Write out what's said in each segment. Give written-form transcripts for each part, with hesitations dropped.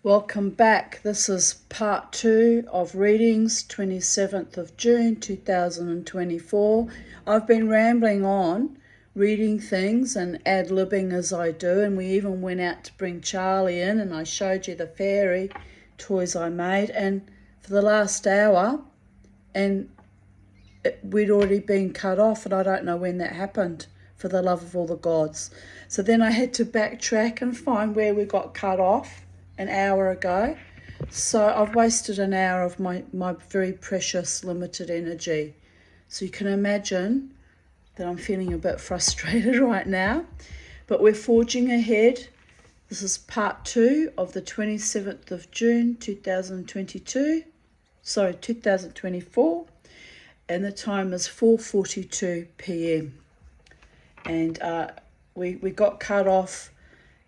Welcome back. This is part 2 of readings, 27th of June 2024. I've been rambling on, reading things and ad-libbing as I do, and we even went out to bring Charlie in and I showed you the fairy toys I made, and for the last hour, and we'd already been cut off, and I don't know when that happened, for the love of all the gods. So then I had to backtrack and find where we got cut off an hour ago. So I've wasted an hour of my very precious limited energy. So you can imagine that I'm feeling a bit frustrated right now, but we're forging ahead. This is part 2 of the 27th of June 2024, and the time is 4:42 p.m. and we got cut off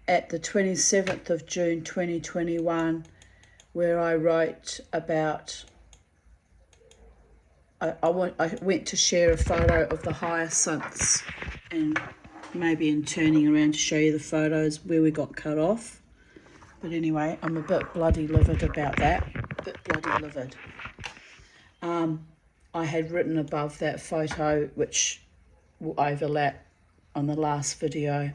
at the 27th of June 2021, where I wrote about, I went to share a photo of the hyacinths, and maybe in turning around to show you the photos where we got cut off. But anyway, I'm a bit bloody livid about that, I had written above that photo, which will overlap on the last video.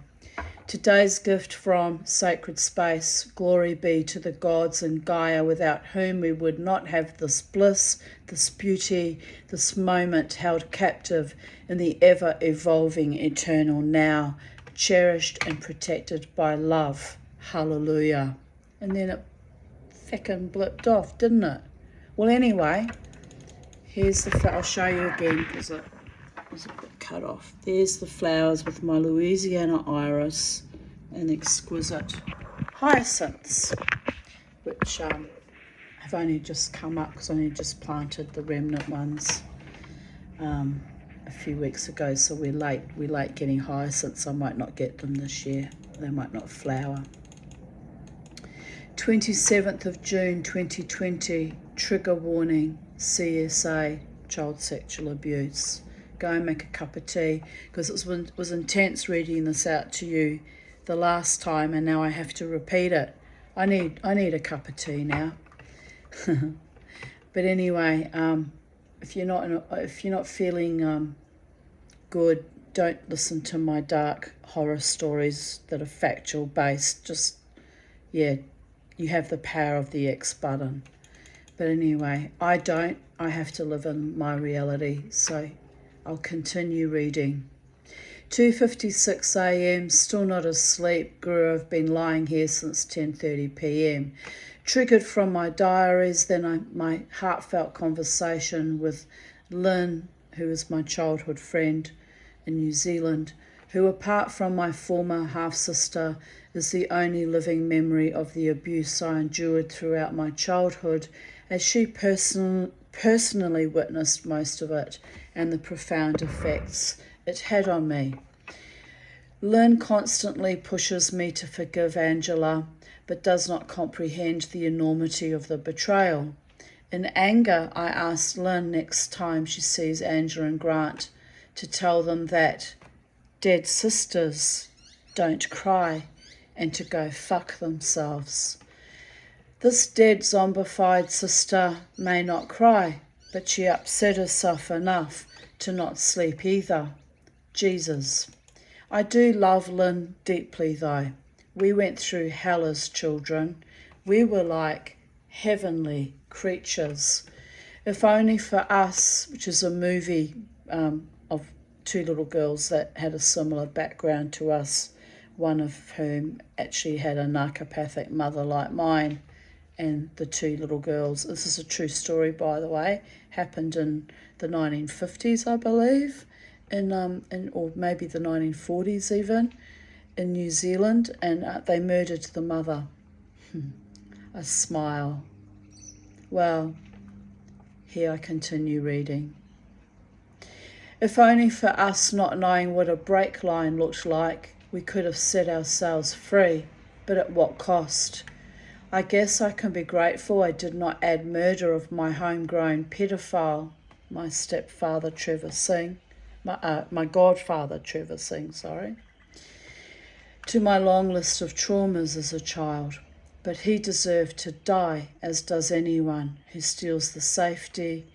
Today's gift from Sacred Space. Glory be to the gods and Gaia, without whom we would not have this bliss, this beauty, this moment held captive in the ever-evolving eternal now, cherished and protected by love. Hallelujah. And then it feckin' blipped off, didn't it? Well, anyway, here's I'll show you again because it was a bit cut off. There's the flowers with my Louisiana iris and exquisite hyacinths, which have only just come up because I only just planted the remnant ones a few weeks ago, so we're late getting hyacinths. I might not get them this year. They might not flower. 27th of June 2020, trigger warning, CSA, child sexual abuse. Go and make a cup of tea, because it was intense reading this out to you the last time, and now I have to repeat it. I need a cup of tea now. But anyway, if you're not feeling good, don't listen to my dark horror stories that are factual based. Just, yeah, you have the power of the X button. But anyway, I don't. I have to live in my reality, so I'll continue reading. 2:56 a.m, still not asleep. Guru, I've been lying here since 10:30 p.m. Triggered from my diaries, then my heartfelt conversation with Lynn, who is my childhood friend in New Zealand, who, apart from my former half-sister, is the only living memory of the abuse I endured throughout my childhood, as she personally witnessed most of it and the profound effects it had on me. Lynn constantly pushes me to forgive Angela, but does not comprehend the enormity of the betrayal. In anger, I asked Lynn next time she sees Angela and Grant to tell them that dead sisters don't cry and to go fuck themselves. This dead zombified sister may not cry, but she upset herself enough to not sleep either. Jesus. I do love Lynn deeply though. We went through hell as children. We were like heavenly creatures. If only for us, which is a movie of two little girls that had a similar background to us, one of whom actually had a narcopathic mother like mine, and the two little girls, this is a true story by the way, happened in the 1950s I believe, or maybe the 1940s even, in New Zealand, and they murdered the mother. A smile. Well, here I continue reading. If only for us not knowing what a brake line looked like, we could have set ourselves free, but at what cost? I guess I can be grateful I did not add murder of my homegrown pedophile, my stepfather Trevor Singh, my godfather Trevor Singh, to my long list of traumas as a child. but he deserved to die, as does anyone who steals the safety,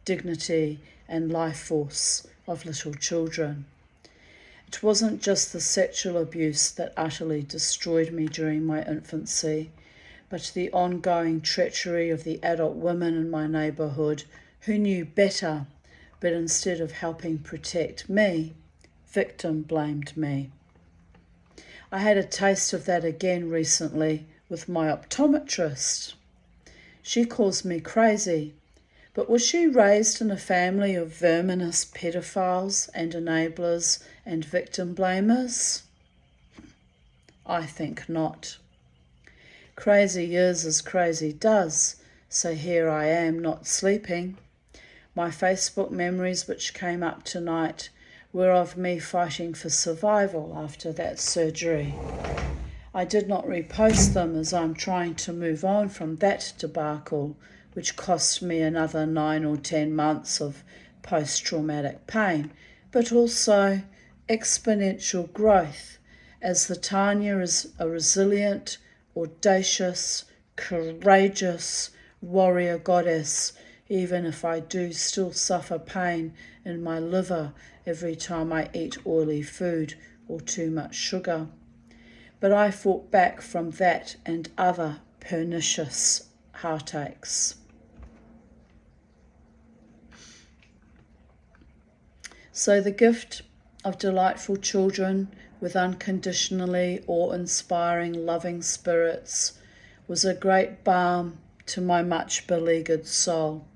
dignity, and life force of little children. It wasn't just the sexual abuse that utterly destroyed me during my infancy, but the ongoing treachery of the adult women in my neighbourhood who knew better, but instead of helping protect me, victim blamed me. I had a taste of that again recently with my optometrist. She calls me crazy, but was she raised in a family of verminous pedophiles and enablers and victim blamers? I think not. Crazy is as crazy does, so here I am not sleeping. My Facebook memories which came up tonight were of me fighting for survival after that surgery. I did not repost them as I'm trying to move on from that debacle, which cost me another 9 or 10 months of post-traumatic pain, but also exponential growth, as the Tanya is a resilient, audacious, courageous warrior goddess, even if I do still suffer pain in my liver every time I eat oily food or too much sugar. But I fought back from that and other pernicious heartaches. So the gift of delightful children with unconditionally awe-inspiring, loving spirits was a great balm to my much beleaguered soul.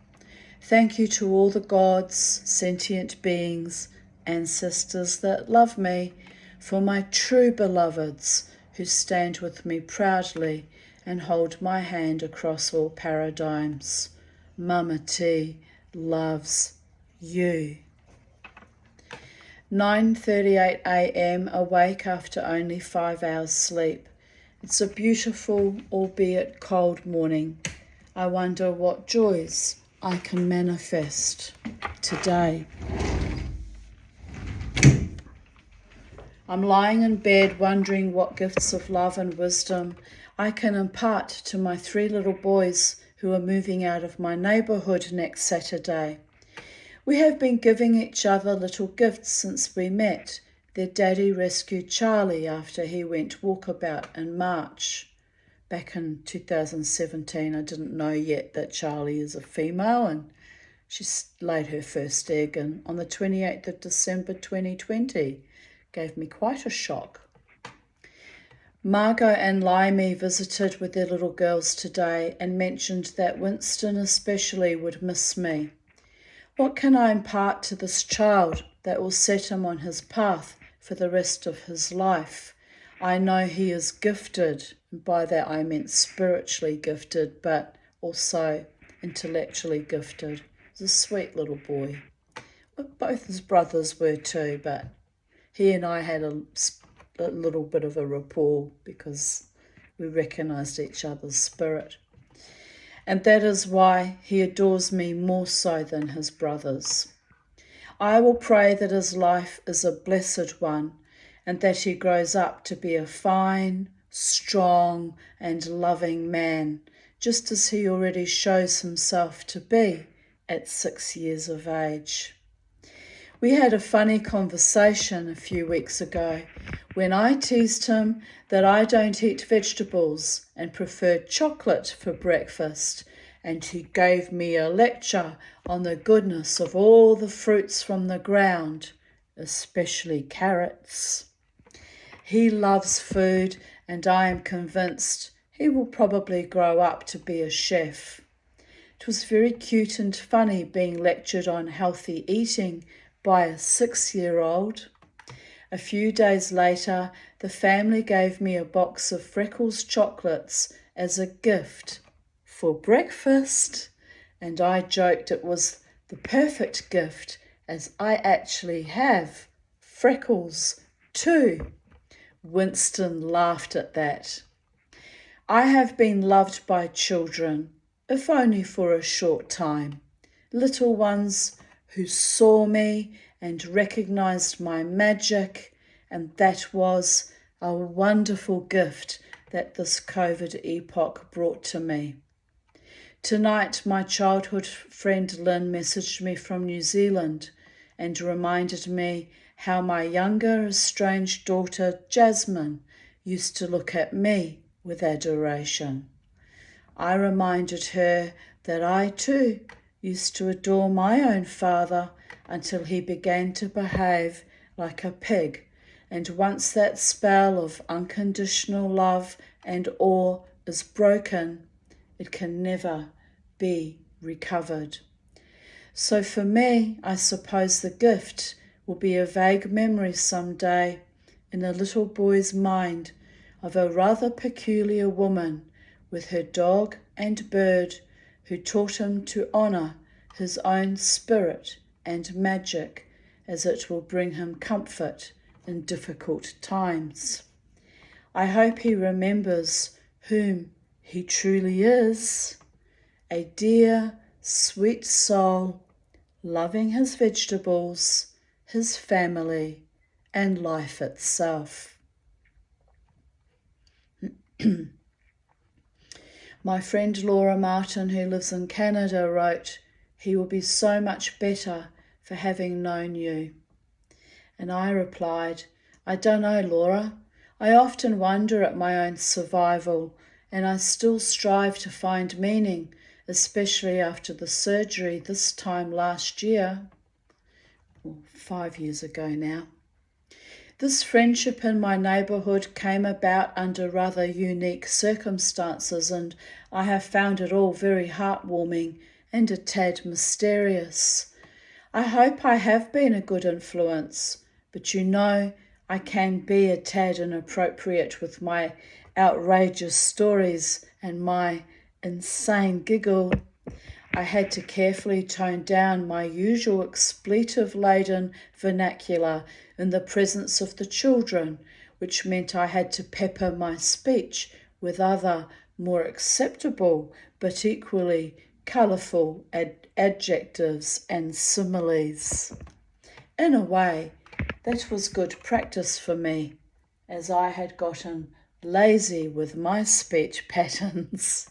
Thank you to all the gods, sentient beings, ancestors that love me, for my true beloveds who stand with me proudly and hold my hand across all paradigms. Mama T loves you. 9:38 a.m. awake after only 5 hours sleep. It's a beautiful, albeit cold morning. I wonder what joys I can manifest today. I'm lying in bed wondering what gifts of love and wisdom I can impart to my 3 little boys who are moving out of my neighbourhood next Saturday. We have been giving each other little gifts since we met. Their daddy rescued Charlie after he went walkabout in March. Back in 2017, I didn't know yet that Charlie is a female, and she laid her first egg on the 28th of December 2020. Gave me quite a shock. Margot and Laimi visited with their little girls today and mentioned that Winston especially would miss me. What can I impart to this child that will set him on his path for the rest of his life? I know he is gifted, and by that I meant spiritually gifted, but also intellectually gifted. He's a sweet little boy. Both his brothers were too, but he and I had a little bit of a rapport because we recognised each other's spirit. And that is why he adores me more so than his brothers. I will pray that his life is a blessed one and that he grows up to be a fine, strong and loving man, just as he already shows himself to be at 6 years of age. We had a funny conversation a few weeks ago when I teased him that I don't eat vegetables and prefer chocolate for breakfast, and he gave me a lecture on the goodness of all the fruits from the ground, especially carrots. He loves food, and I am convinced he will probably grow up to be a chef. It was very cute and funny being lectured on healthy eating by a 6-year-old. A few days later, the family gave me a box of Freckles chocolates as a gift for breakfast, and I joked it was the perfect gift as I actually have freckles too. Winston laughed at that. I have been loved by children, if only for a short time. Little ones who saw me and recognized my magic, and that was a wonderful gift that this COVID epoch brought to me. Tonight, my childhood friend Lynn messaged me from New Zealand and reminded me how my younger, estranged daughter Jasmine used to look at me with adoration. I reminded her that I too used to adore my own father until he began to behave like a pig, and once that spell of unconditional love and awe is broken, it can never be recovered. So for me, I suppose the gift will be a vague memory someday in a little boy's mind of a rather peculiar woman with her dog and bird who taught him to honour his own spirit and magic, as it will bring him comfort in difficult times. I hope he remembers whom he truly is, a dear, sweet soul, loving his vegetables, his family, and life itself. My friend Laura Martin, who lives in Canada, wrote, "He will be so much better for having known you." And I replied, "I don't know, Laura. I often wonder at my own survival, and I still strive to find meaning, especially after the surgery this time last year, or 5 years ago now. This friendship in my neighbourhood came about under rather unique circumstances, and I have found it all very heartwarming and a tad mysterious. I hope I have been a good influence, but you know I can be a tad inappropriate with my outrageous stories and my insane giggle. I had to carefully tone down my usual expletive-laden vernacular in the presence of the children, which meant I had to pepper my speech with other, more acceptable, but equally colourful adjectives and similes. In a way, that was good practice for me, as I had gotten lazy with my speech patterns.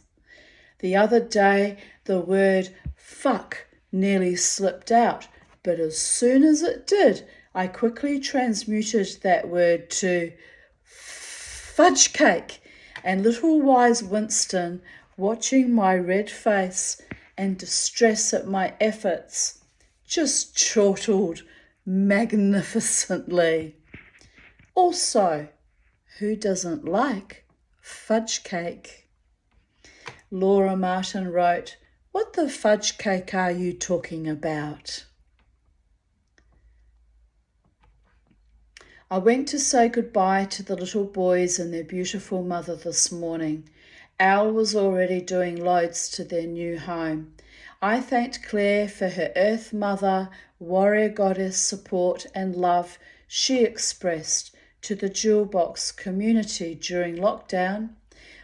The other day, the word fuck nearly slipped out, but as soon as it did, I quickly transmuted that word to fudge cake, and little wise Winston, watching my red face and distress at my efforts, just chortled magnificently. Also, who doesn't like fudge cake? Laura Martin wrote, "What the fudge cake are you talking about?" I went to say goodbye to the little boys and their beautiful mother this morning. Al was already doing loads to their new home. I thanked Claire for her Earth Mother, warrior goddess support and love she expressed to the Jewel Box community during lockdown.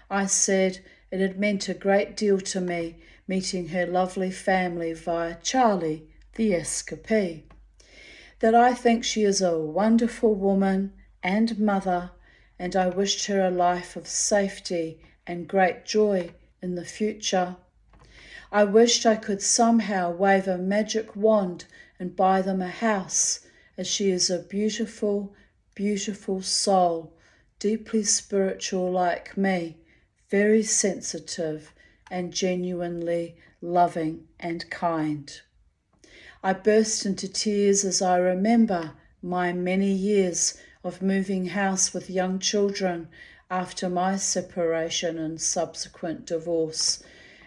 I said it had meant a great deal to me meeting her lovely family via Charlie, the escapee. That I think she is a wonderful woman and mother, and I wished her a life of safety and great joy in the future. I wished I could somehow wave a magic wand and buy them a house, as she is a beautiful, beautiful soul, deeply spiritual like me, very sensitive and genuinely loving and kind. I burst into tears as I remember my many years of moving house with young children after my separation and subsequent divorce,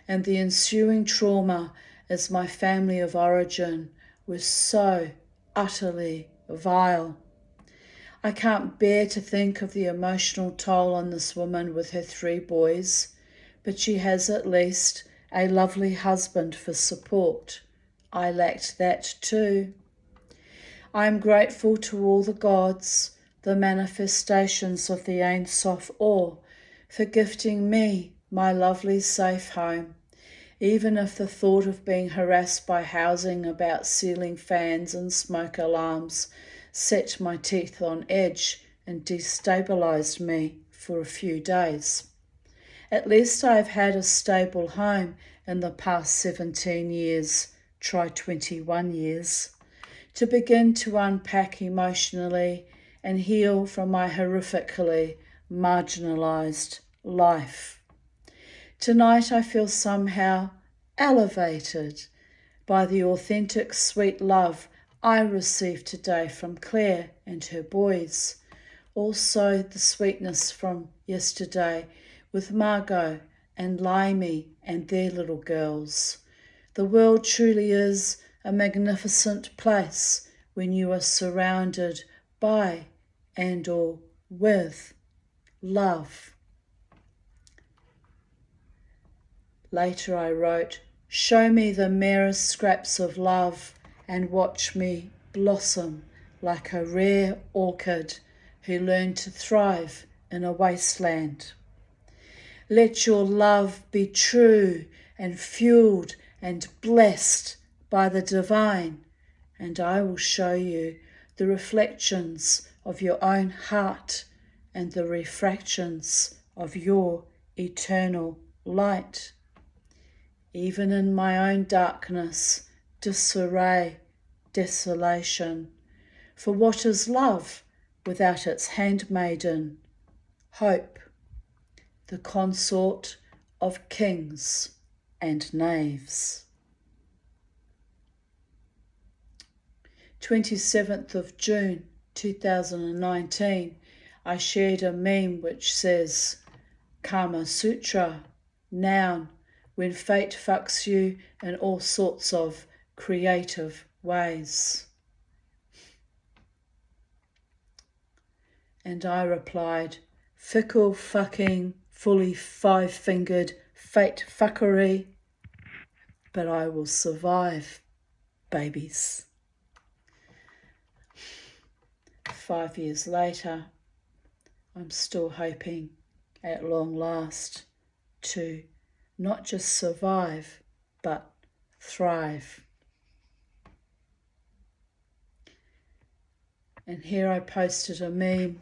and the ensuing trauma as my family of origin was so utterly vile. I can't bear to think of the emotional toll on this woman with her 3 boys, but she has at least a lovely husband for support. I lacked that too. I am grateful to all the gods, the manifestations of the Ein Sof Or, for gifting me my lovely safe home, even if the thought of being harassed by housing about ceiling fans and smoke alarms set my teeth on edge and destabilized me for a few days. At least I've had a stable home in the past 17 years, try 21 years, to begin to unpack emotionally and heal from my horrifically marginalised life. Tonight I feel somehow elevated by the authentic sweet love I received today from Claire and her boys. Also the sweetness from yesterday with Margot and Limey and their little girls. The world truly is a magnificent place when you are surrounded by and or with love. Later I wrote, show me the merest scraps of love and watch me blossom like a rare orchid who learned to thrive in a wasteland. Let your love be true and fueled and blessed by the divine, and I will show you the reflections of your own heart and the refractions of your eternal light. Even in my own darkness, disarray, desolation, for what is love without its handmaiden, hope, the consort of kings and knaves. 27th of June 2019, I shared a meme which says, Kama Sutra, noun, when fate fucks you in all sorts of creative ways. And I replied, fickle fucking, fully five-fingered fate fuckery, but I will survive, babies. 5 years later, I'm still hoping at long last to not just survive, but thrive. And here I posted a meme.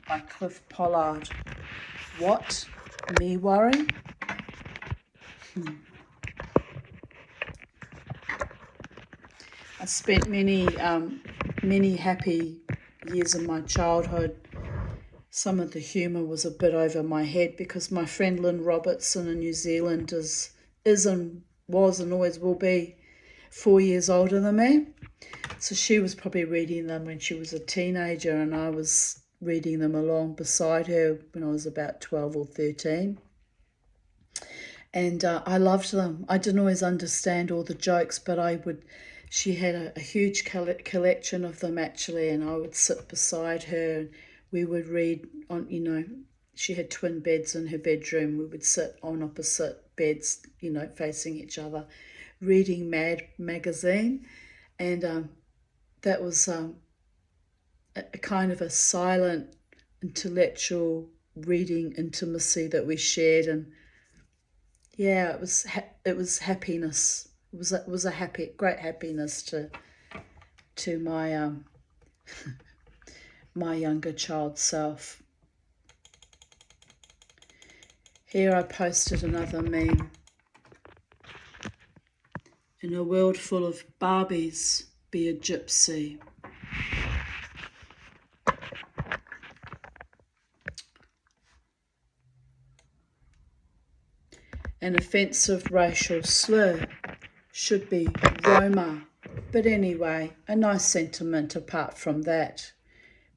By Cliff Pollard. What? Me worry? I spent many happy years of my childhood. Some of the humour was a bit over my head because my friend Lynn Robertson in New Zealand is and was and always will be 4 years older than me. So she was probably reading them when she was a teenager, and I was reading them along beside her when I was about 12 or 13. And I loved them. I didn't always understand all the jokes, but she had a huge collection of them actually, and I would sit beside her and we would read on, she had twin beds in her bedroom. We would sit on opposite beds, facing each other, reading Mad magazine. And that was a kind of a silent, intellectual reading intimacy that we shared. And yeah, it was happiness. It was a great happiness to my my younger child self. Here I posted another meme. In a world full of Barbies, be a gypsy. An offensive racial slur should be Roma, but anyway, a nice sentiment apart from that.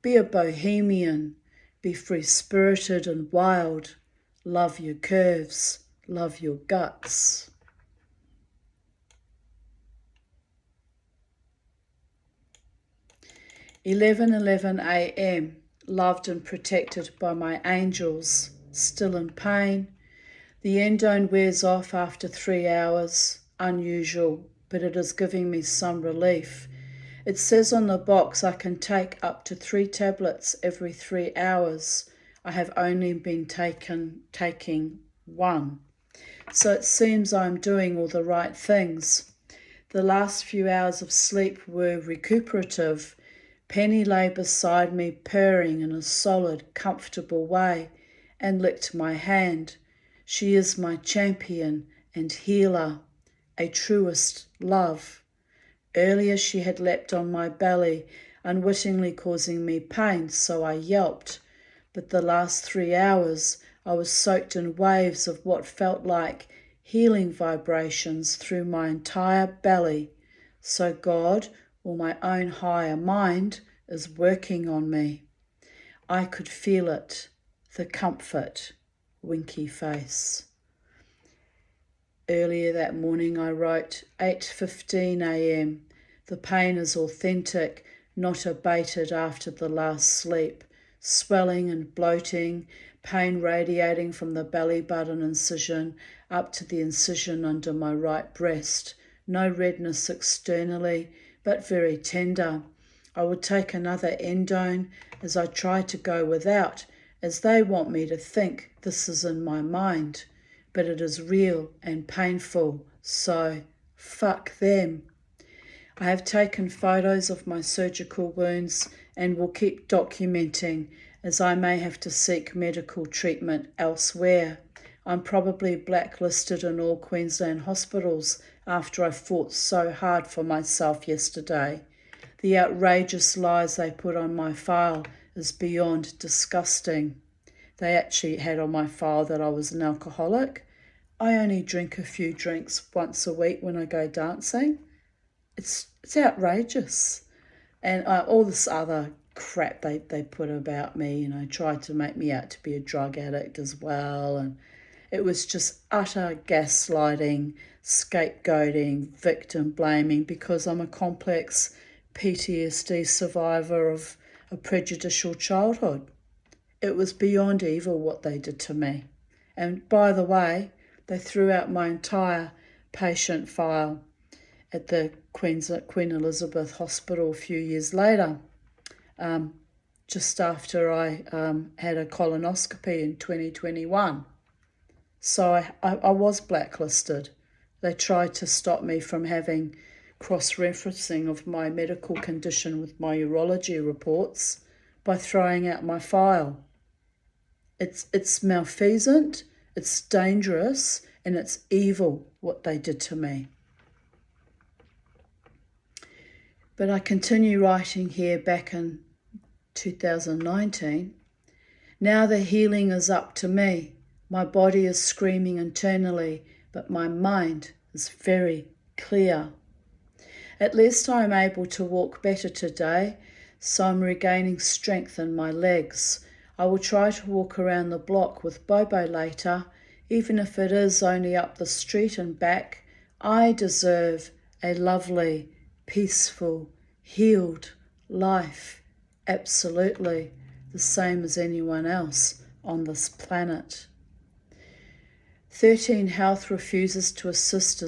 Be a bohemian, be free-spirited and wild, love your curves, love your guts. (11:11 a.m., loved and protected by my angels, still in pain. The endone wears off after 3 hours, unusual, but it is giving me some relief. It says on the box I can take up to 3 tablets every 3 hours. I have only been taking one. So it seems I'm doing all the right things. The last few hours of sleep were recuperative. Penny lay beside me, purring in a solid, comfortable way, and licked my hand. She is my champion and healer, a truest love. Earlier she had leapt on my belly, unwittingly causing me pain, so I yelped. But the last 3 hours I was soaked in waves of what felt like healing vibrations through my entire belly. So God, or my own higher mind, is working on me. I could feel it, the comfort, winky face. Earlier that morning I wrote 8:15 a.m. The pain is authentic, not abated after the last sleep. Swelling and bloating, pain radiating from the belly button incision up to the incision under my right breast. No redness externally, but very tender. I would take another endone as I try to go without, as they want me to think this is in my mind. But it is real and painful, so fuck them. I have taken photos of my surgical wounds and will keep documenting, as I may have to seek medical treatment elsewhere. I'm probably blacklisted in all Queensland hospitals after I fought so hard for myself yesterday. The outrageous lies they put on my file is beyond disgusting. They actually had on my file that I was an alcoholic. I only drink a few drinks once a week when I go dancing. It's outrageous. And all this other crap they put about me, tried to make me out to be a drug addict as well. And it was just utter gaslighting, scapegoating, victim blaming, because I'm a complex PTSD survivor of a prejudicial childhood. It was beyond evil what they did to me. And by the way, they threw out my entire patient file at the Queen Elizabeth Hospital a few years later, just after I had a colonoscopy in 2021. So I was blacklisted. They tried to stop me from having cross-referencing of my medical condition with my urology reports by throwing out my file. It's malfeasant, it's dangerous, and it's evil what they did to me. But I continue writing here back in 2019. Now the healing is up to me. My body is screaming internally, but my mind is very clear. At least I am able to walk better today, so I'm regaining strength in my legs. I will try to walk around the block with Bobo later, even if it is only up the street and back. I deserve a lovely, peaceful, healed life. Absolutely, the same as anyone else on this planet. 13 Health refuses to assist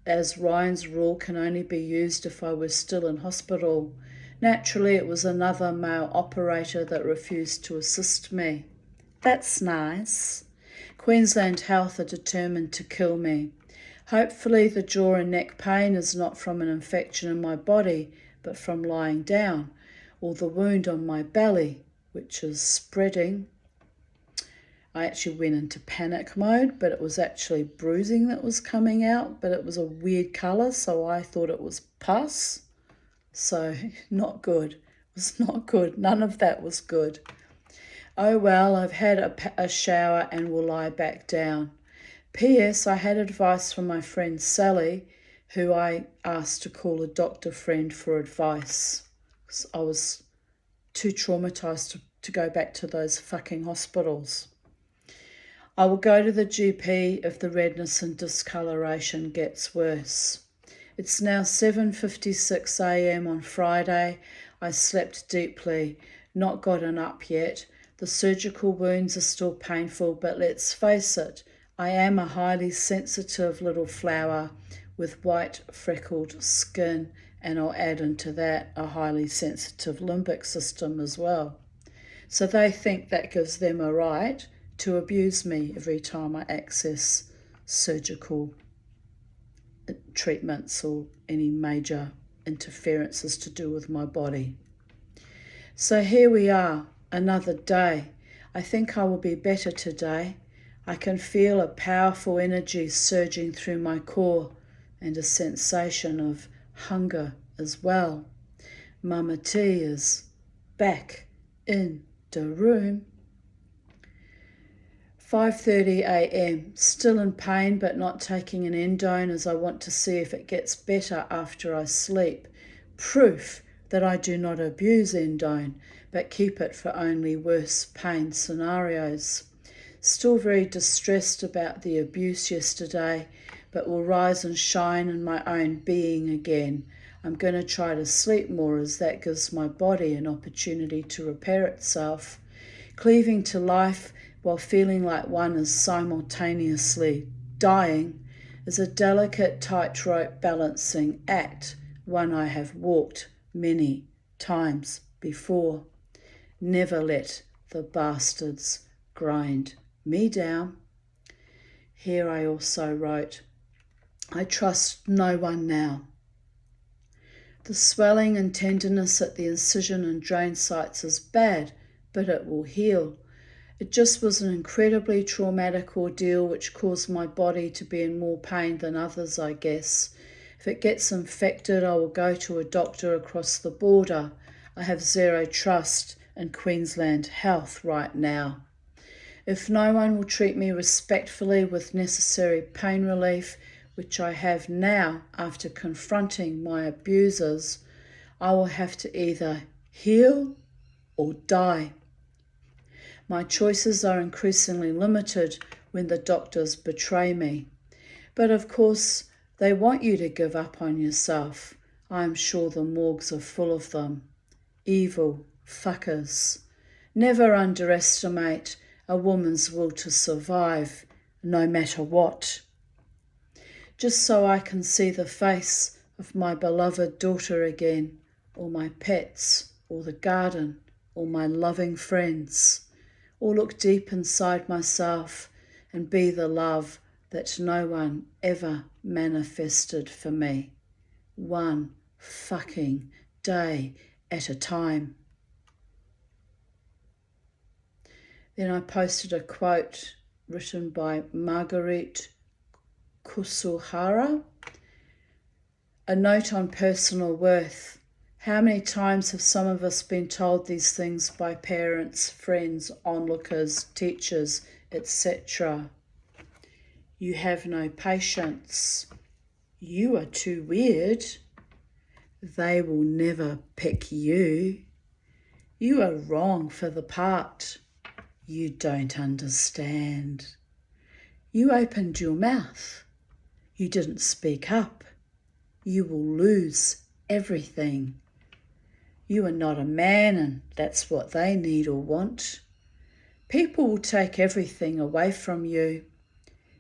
as Ryan's rule can only be used if I was still in hospital. Naturally, it was another male operator that refused to assist me. That's nice. Queensland Health are determined to kill me. Hopefully the jaw and neck pain is not from an infection in my body, but from lying down, or the wound on my belly, which is spreading. I actually went into panic mode, but it was actually bruising that was coming out, but it was a weird colour, so I thought it was pus. So not good. It was not good. None of that was good. Oh well, I've had a shower and will lie back down. P.S. I had advice from my friend Sally, who I asked to call a doctor friend for advice. I was too traumatised to go back to those fucking hospitals. I will go to the GP if the redness and discoloration gets worse. It's now 7:56 a.m. on Friday. I slept deeply, not gotten up yet. The surgical wounds are still painful, but let's face it, I am a highly sensitive little flower with white freckled skin, and I'll add into that a highly sensitive limbic system as well. So they think that gives them a right to abuse me every time I access surgical treatments or any major interferences to do with my body. So here we are, another day. I think I will be better today. I can feel a powerful energy surging through my core and a sensation of hunger as well. Mama T is back in the room. 5:30 a.m. Still in pain but not taking an endone as I want to see if it gets better after I sleep. Proof that I do not abuse endone but keep it for only worse pain scenarios. Still very distressed about the abuse yesterday, but will rise and shine in my own being again. I'm going to try to sleep more as that gives my body an opportunity to repair itself. Cleaving to life while feeling like one is simultaneously dying is a delicate tightrope balancing act, one I have walked many times before. Never let the bastards grind me down. Here I also wrote, I trust no one now. The swelling and tenderness at the incision and drain sites is bad, but it will heal. It just was an incredibly traumatic ordeal which caused my body to be in more pain than others, I guess. If it gets infected, I will go to a doctor across the border. I have zero trust in Queensland Health right now. If no one will treat me respectfully with necessary pain relief, which I have now after confronting my abusers, I will have to either heal or die. My choices are increasingly limited when the doctors betray me. But of course, they want you to give up on yourself. I am sure the morgues are full of them. Evil fuckers. Never underestimate a woman's will to survive, no matter what. Just so I can see the face of my beloved daughter again, or my pets, or the garden, or my loving friends, or look deep inside myself and be the love that no one ever manifested for me. One fucking day at a time. Then I posted a quote written by Marguerite Kusuhara, a note on personal worth. How many times have some of us been told these things by parents, friends, onlookers, teachers, etc.? You have no patience. You are too weird. They will never pick you. You are wrong for the part. You don't understand. You opened your mouth. You didn't speak up. You will lose everything. You are not a man, and that's what they need or want. People will take everything away from you.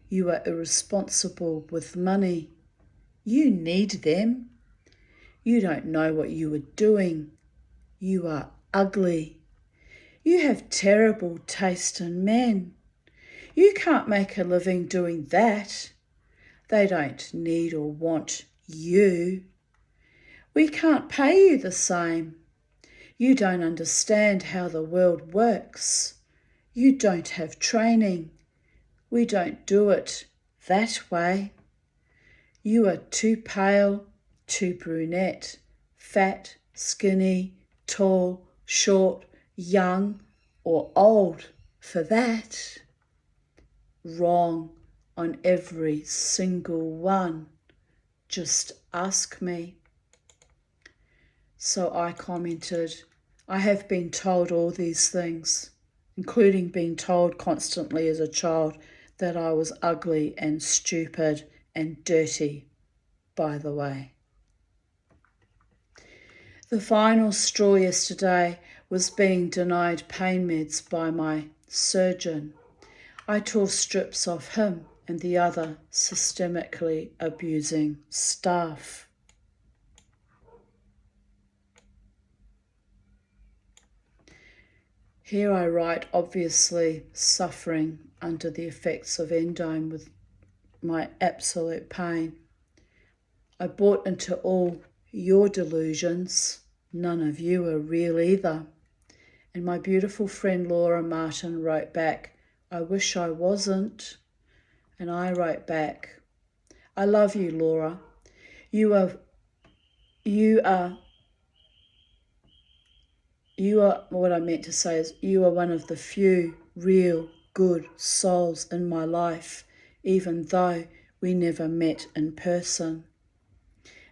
You are irresponsible with money. You need them. You don't know what you are doing. You are ugly. You have terrible taste in men. You can't make a living doing that. They don't need or want you. We can't pay you the same. You don't understand how the world works. You don't have training. We don't do it that way. You are too pale, too brunette, fat, skinny, tall, short, young, or old for that. Wrong on every single one. Just ask me. So I commented, I have been told all these things, including being told constantly as a child that I was ugly and stupid and dirty, by the way. The final straw yesterday was being denied pain meds by my surgeon. I tore strips off him and the other systemically abusing staff. Here I write, obviously suffering under the effects of endone with my absolute pain. I bought into all your delusions. None of you are real either. And my beautiful friend Laura Martin wrote back, I wish I wasn't. And I wrote back, I love you, Laura. You are what I meant to say is you are one of the few real good souls in my life, even though we never met in person.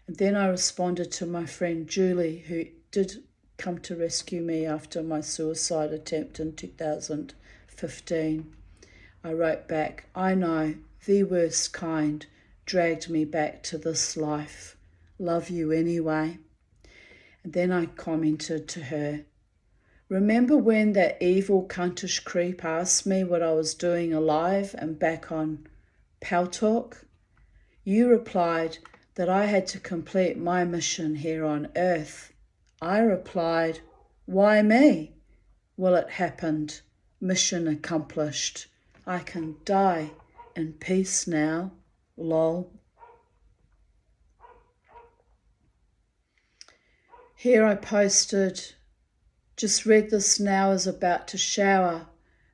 And then I responded to my friend Julie, who did come to rescue me after my suicide attempt in 2015. I wrote back, I know, the worst kind dragged me back to this life. Love you anyway. And then I commented to her, remember when that evil cuntish creep asked me what I was doing alive and back on Paltalk? You replied that I had to complete my mission here on earth. I replied, why me? Well, it happened. Mission accomplished. I can die in peace now. Lol. Here I posted, just read this now as about to shower.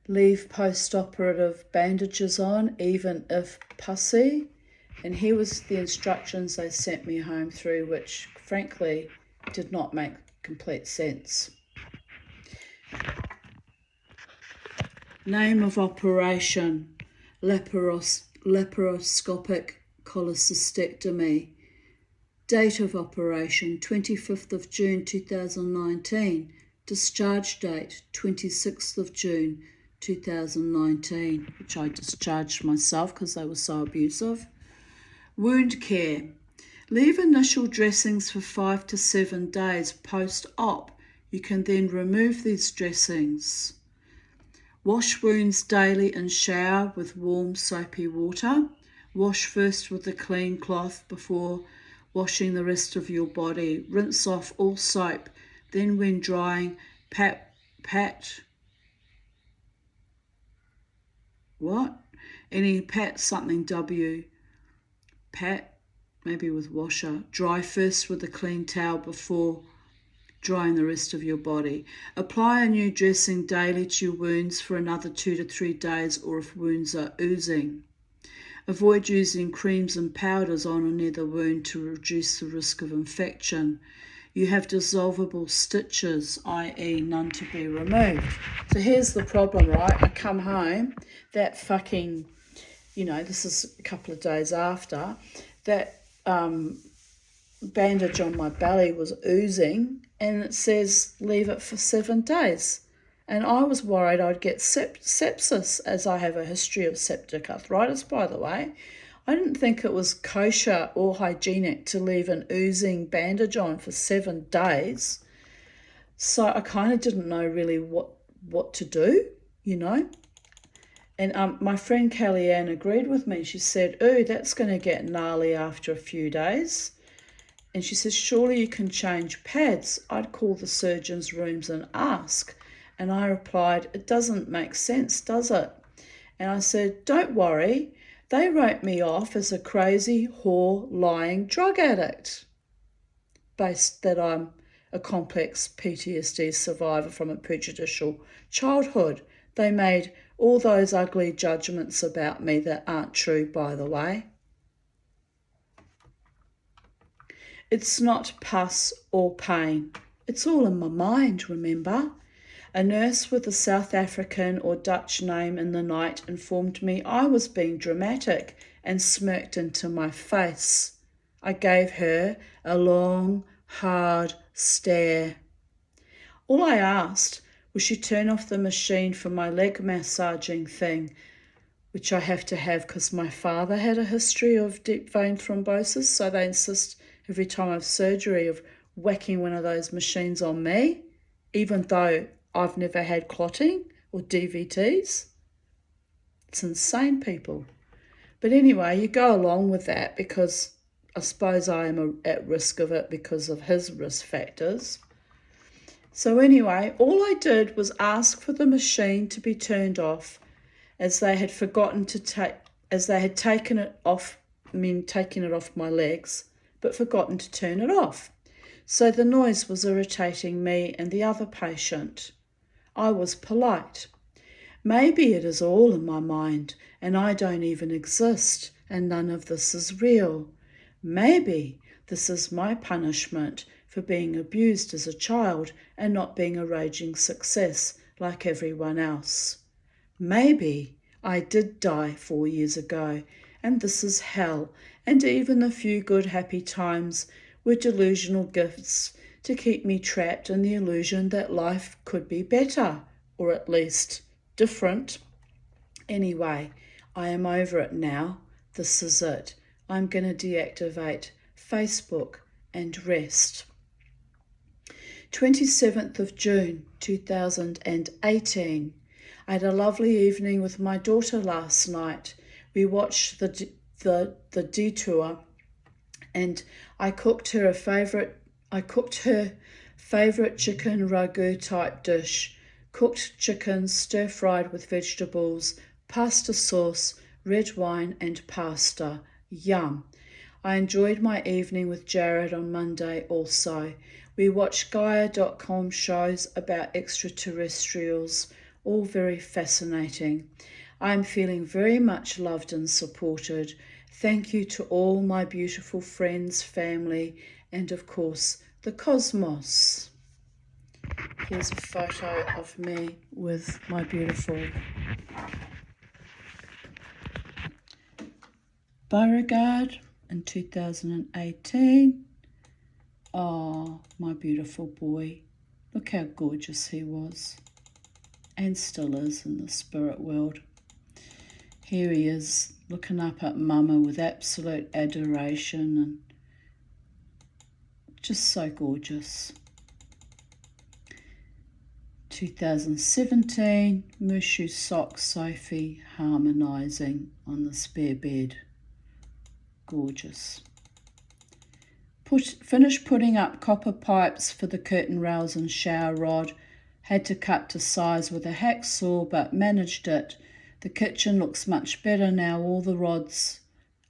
Leave post-operative bandages on, even if pussy. And here was the instructions they sent me home through, which frankly did not make complete sense. Name of operation, laparoscopic cholecystectomy. Date of operation, 25th of June 2019. Discharge date, 26th of June 2019, which I discharged myself because they were so abusive. Wound care. Leave initial dressings for 5 to 7 days post-op. You can then remove these dressings. Wash wounds daily in shower with warm soapy water. Wash first with a clean cloth before washing the rest of your body. Rinse off all soap. Then when drying, pat something W. Pat, maybe with washer. Dry first with a clean towel before drying the rest of your body. Apply a new dressing daily to your wounds for another 2 to 3 days, or if wounds are oozing. Avoid using creams and powders on or near the wound to reduce the risk of infection. You have dissolvable stitches, i.e. none to be removed. So here's the problem, right? I come home, that fucking, this is a couple of days after, that bandage on my belly was oozing, and it says leave it for 7 days. And I was worried I'd get sepsis, as I have a history of septic arthritis, by the way. I didn't think it was kosher or hygienic to leave an oozing bandage on for 7 days. So I kind of didn't know really what to do, And my friend Kellyanne agreed with me. She said, ooh, that's going to get gnarly after a few days. And she says, surely you can change pads. I'd call the surgeon's rooms and ask. And I replied, it doesn't make sense, does it? And I said, don't worry. They wrote me off as a crazy, whore, lying drug addict, based that I'm a complex PTSD survivor from a prejudicial childhood. They made all those ugly judgments about me that aren't true, by the way. It's not pus or pain. It's all in my mind, remember? A nurse with a South African or Dutch name in the night informed me I was being dramatic and smirked into my face. I gave her a long, hard stare. All I asked was she turn off the machine for my leg massaging thing, which I have to have because my father had a history of deep vein thrombosis, so they insist every time I have surgery of whacking one of those machines on me, even though I've never had clotting or DVTs. It's insane, people. But anyway, you go along with that because I suppose I am at risk of it because of his risk factors. So anyway, all I did was ask for the machine to be turned off, as they had forgotten to taken it off my legs, but forgotten to turn it off. So the noise was irritating me and the other patient. I was polite. Maybe it is all in my mind and I don't even exist and none of this is real. Maybe this is my punishment for being abused as a child and not being a raging success like everyone else. Maybe I did die 4 years ago and this is hell, and even a few good happy times were delusional gifts to keep me trapped in the illusion that life could be better, or at least different. Anyway, I am over it now. This is it. I'm going to deactivate Facebook and rest. 27th of June 2018. I had a lovely evening with my daughter last night. We watched the detour, and I cooked her favourite chicken ragu type dish. Cooked chicken stir-fried with vegetables, pasta sauce, red wine and pasta. Yum. I enjoyed my evening with Jared on Monday also. We watched Gaia.com shows about extraterrestrials, all very fascinating. I am feeling very much loved and supported. Thank you to all my beautiful friends, family, and of course, the cosmos. Here's a photo of me with my beautiful Beauregard in 2018. Oh, my beautiful boy. Look how gorgeous he was and still is in the spirit world. Here he is looking up at Mama with absolute adoration and just so gorgeous. 2017, Mushu sock Sophie harmonising on the spare bed. Gorgeous. Finished putting up copper pipes for the curtain rails and shower rod. Had to cut to size with a hacksaw but managed it. The kitchen looks much better now. All the rods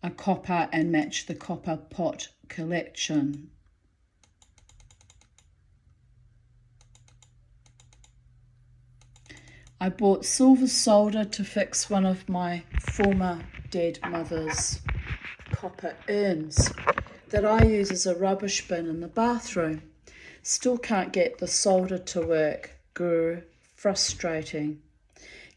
are copper and match the copper pot collection. I bought silver solder to fix one of my former dead mother's copper urns that I use as a rubbish bin in the bathroom. Still can't get the solder to work. Grr, frustrating.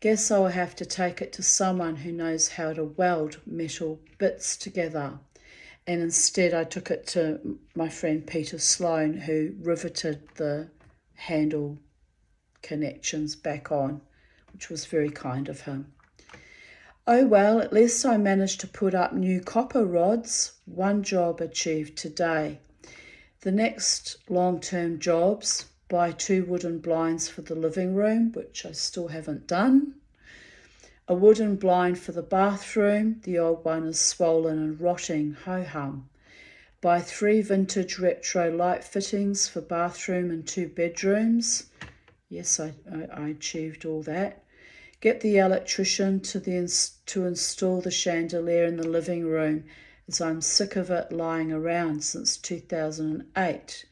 Guess I'll have to take it to someone who knows how to weld metal bits together. And instead I took it to my friend Peter Sloan, who riveted the handle connections back on, which was very kind of him. Oh well, at least I managed to put up new copper rods. One job achieved today. The next long-term jobs, buy 2 wooden blinds for the living room, which I still haven't done. A wooden blind for the bathroom. The old one is swollen and rotting, ho-hum. Buy 3 vintage retro light fittings for bathroom and 2 bedrooms. Yes, I achieved all that. Get the electrician to install the chandelier in the living room, as I'm sick of it lying around since 2008.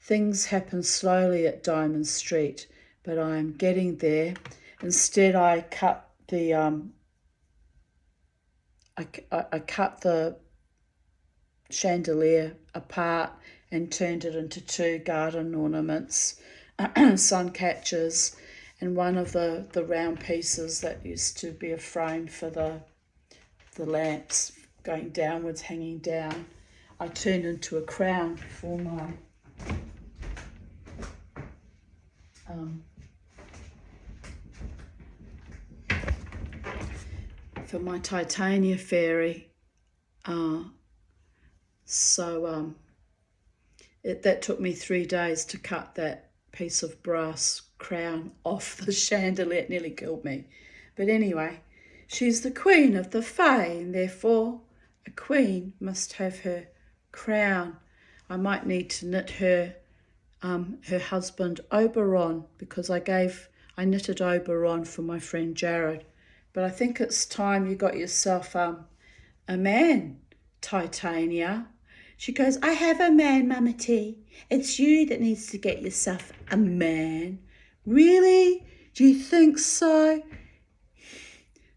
Things happen slowly at Diamond Street, but I am getting there. Instead, I cut the chandelier apart and turned it into 2 garden ornaments, sun catchers, and one of the round pieces that used to be a frame for the lamps going downwards, hanging down, I turned into a crown for my Titania fairy. That took me 3 days to cut that piece of brass crown off the chandelier. It nearly killed me. But anyway, she's the queen of the Fae, and therefore a queen must have her crown. I might need to knit her her husband Oberon, because I knitted Oberon for my friend Jared. But I think it's time you got yourself a man, Titania. She goes, I have a man, Mama T. It's you that needs to get yourself a man. Really? Do you think so?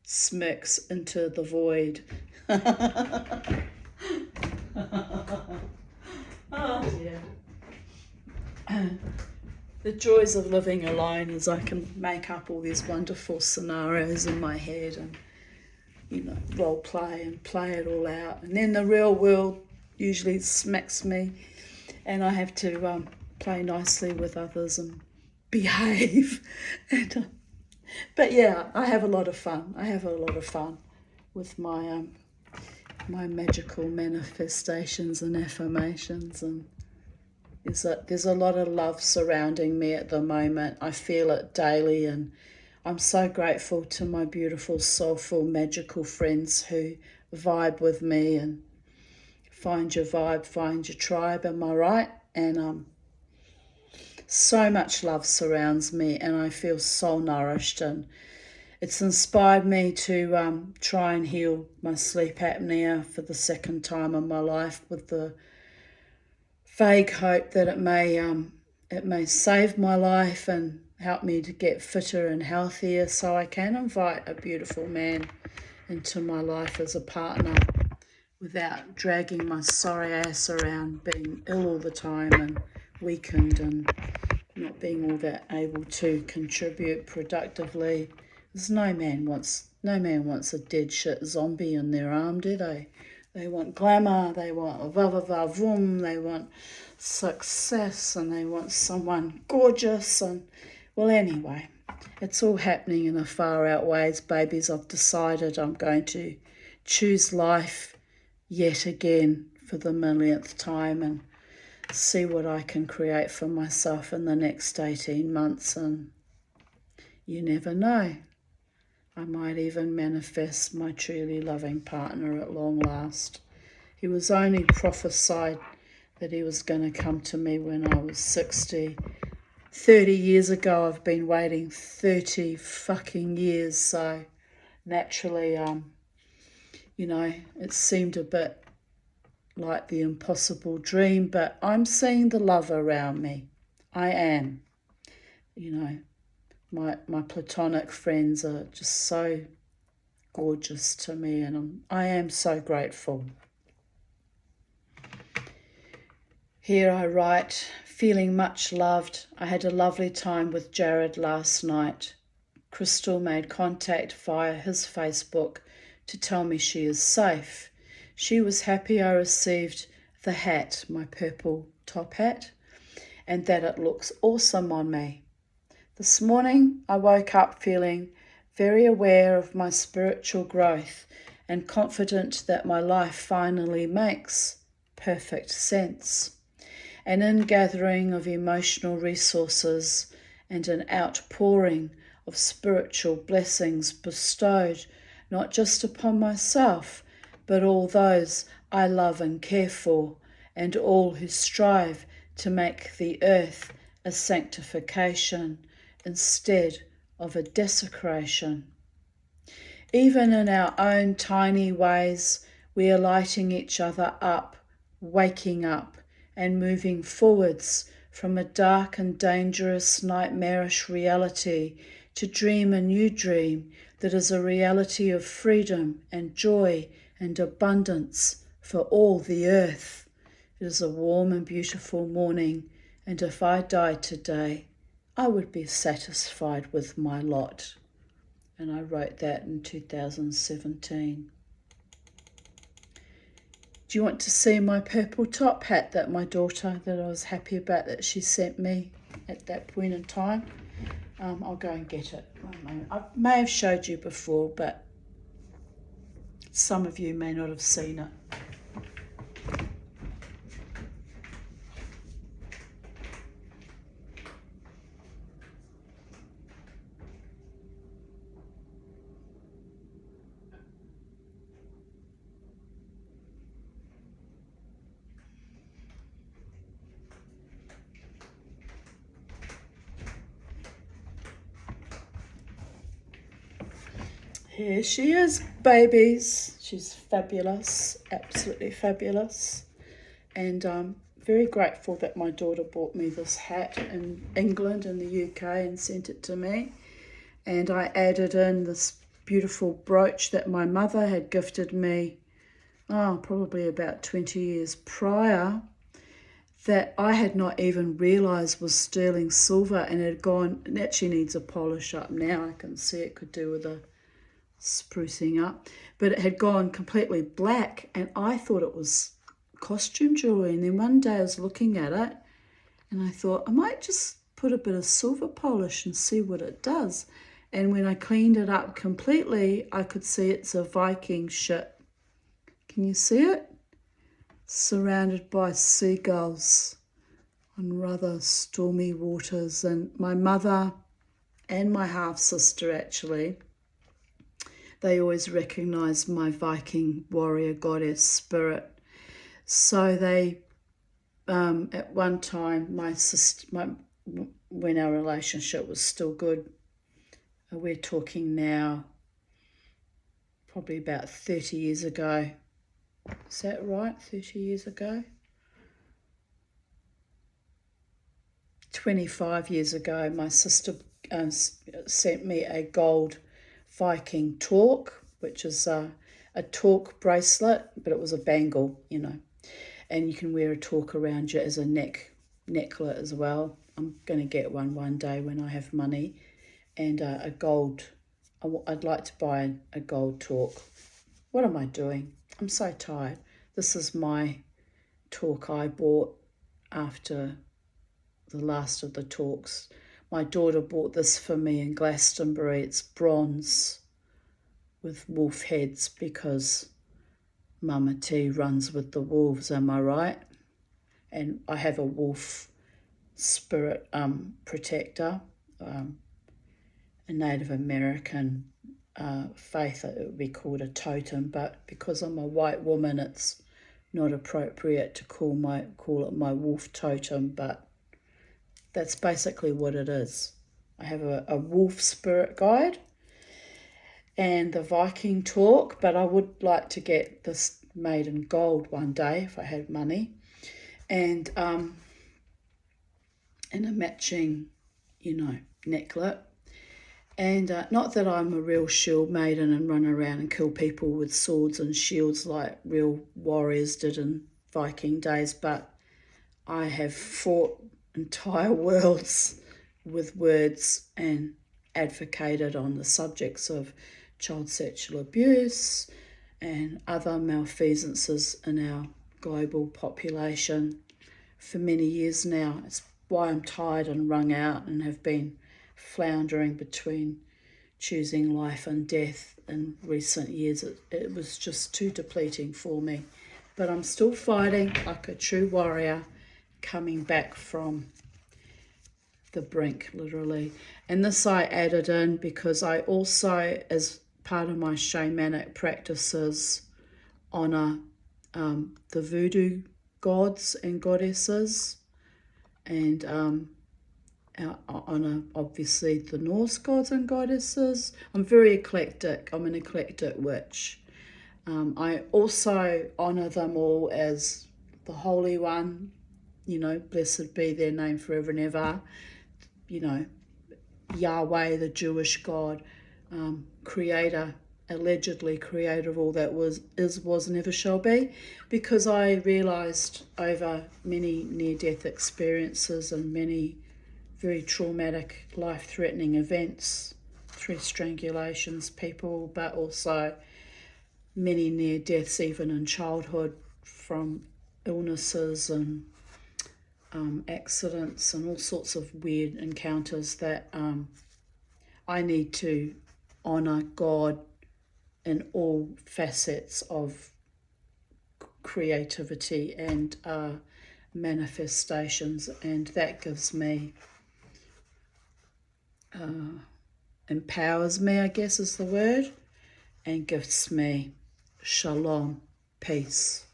Smirks into the void. Oh dear. The joys of living alone is I can make up all these wonderful scenarios in my head and, role play and play it all out. And then the real world usually smacks me and I have to play nicely with others and behave. But yeah, I have a lot of fun. I have a lot of fun with my my magical manifestations and affirmations, and there's a lot of love surrounding me at the moment. I feel it daily, and I'm so grateful to my beautiful, soulful, magical friends who vibe with me and find your vibe, find your tribe. Am I right? And so much love surrounds me, and I feel soul nourished, and it's inspired me to try and heal my sleep apnea for the second time in my life, with the vague hope that it may save my life and help me to get fitter and healthier, so I can invite a beautiful man into my life as a partner without dragging my sorry ass around, being ill all the time and weakened and not being all that able to contribute productively. Because no man wants a dead shit zombie in their arm, do they? They want glamour, they want va-va-va-voom, they want success, and they want someone gorgeous. And well, anyway, it's all happening in a far out ways, babies. I've decided I'm going to choose life yet again for the millionth time and see what I can create for myself in the next 18 months. And you never know, I might even manifest my truly loving partner at long last. He was only prophesied that he was going to come to me when I was 60. 30 years ago. I've been waiting 30 fucking years, so naturally, it seemed a bit like the impossible dream, but I'm seeing the love around me. I am. My platonic friends are just so gorgeous to me, and I am so grateful. Here I write, feeling much loved. I had a lovely time with Jared last night. Crystal made contact via his Facebook to tell me she is safe. She was happy I received the hat, my purple top hat, and that it looks awesome on me. This morning I woke up feeling very aware of my spiritual growth and confident that my life finally makes perfect sense. An ingathering of emotional resources and an outpouring of spiritual blessings bestowed not just upon myself, but all those I love and care for, and all who strive to make the earth a sanctification instead of a desecration. Even in our own tiny ways, we are lighting each other up, waking up, and moving forwards from a dark and dangerous nightmarish reality to dream a new dream that is a reality of freedom and joy and abundance for all the earth. It is a warm and beautiful morning, and if I died today, I would be satisfied with my lot. And I wrote that in 2017. Do you want to see my purple top hat that my daughter, that I was happy about, that she sent me at that point in time? I'll go and get it. I may have showed you before, but some of you may not have seen it. Here she is, babies. She's fabulous, absolutely fabulous. And I'm very grateful that my daughter bought me this hat in England and the UK and sent it to me. And I added in this beautiful brooch that my mother had gifted me, probably about 20 years prior, that I had not even realised was sterling silver, and it actually needs a polish up now. I can see it could do with a sprucing up, but it had gone completely black, and I thought it was costume jewelry. And then one day I was looking at it and I thought I might just put a bit of silver polish and see what it does. And when I cleaned it up completely, I could see it's a Viking ship. Can you see it? Surrounded by seagulls on rather stormy waters. And my mother and my half-sister, actually, they always recognised my Viking warrior goddess spirit. So they, at one time, when our relationship was still good, we're talking now probably about 30 years ago. Is that right? 30 years ago? 25 years ago, my sister sent me a gold Viking torque, which is a torque bracelet, but it was a bangle, and you can wear a torque around you as a necklet as well. I'm going to get one day when I have money, and a gold. I'd like to buy a gold torque. What am I doing? I'm so tired. This is my torque I bought after the last of the torques. My daughter bought this for me in Glastonbury. It's bronze with wolf heads because Mama T runs with the wolves, am I right? And I have a wolf spirit protector, a Native American faith. It would be called a totem, but because I'm a white woman, it's not appropriate to call it my wolf totem, but that's basically what it is. I have a wolf spirit guide and the Viking torque, but I would like to get this made in gold one day if I had money, and a matching, necklet. And not that I'm a real shield maiden and run around and kill people with swords and shields like real warriors did in Viking days, but I have fought entire worlds with words and advocated on the subjects of child sexual abuse and other malfeasances in our global population for many years now. It's why I'm tired and wrung out and have been floundering between choosing life and death in recent years. It was just too depleting for me. But I'm still fighting like a true warrior, coming back from the brink, literally. And this I added in because I also, as part of my shamanic practices, honour the voodoo gods and goddesses, and honour obviously the Norse gods and goddesses. I'm very eclectic. I'm an eclectic witch. I also honour them all as the Holy One, blessed be their name forever and ever. Yahweh, the Jewish God, creator, allegedly creator of all that was, never shall be, because I realised over many near-death experiences and many very traumatic, life-threatening events, 3 strangulations, people, but also many near deaths even in childhood from illnesses and accidents and all sorts of weird encounters, that I need to honour God in all facets of creativity and manifestations, and that gives me, empowers me, I guess is the word, and gives me shalom, peace.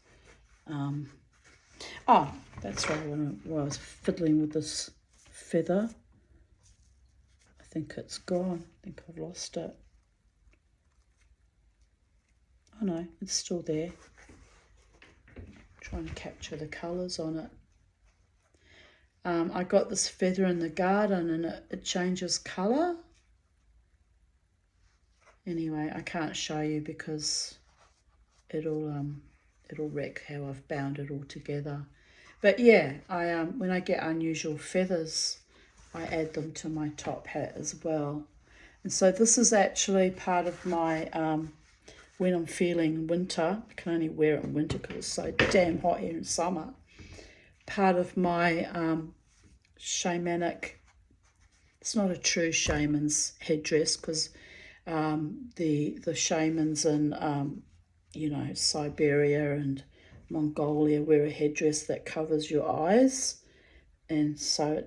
That's right, when I was fiddling with this feather, I think it's gone. I think I've lost it. Oh no, it's still there. Trying to capture the colours on it. I got this feather in the garden and it changes colour. Anyway, I can't show you because it'll wreck how I've bound it all together. But yeah, when I get unusual feathers, I add them to my top hat as well. And so this is actually part of my, when I'm feeling winter, I can only wear it in winter because it's so damn hot here in summer, part of my shamanic, it's not a true shaman's headdress because the shamans in, Siberia and Mongolia wear a headdress that covers your eyes, and so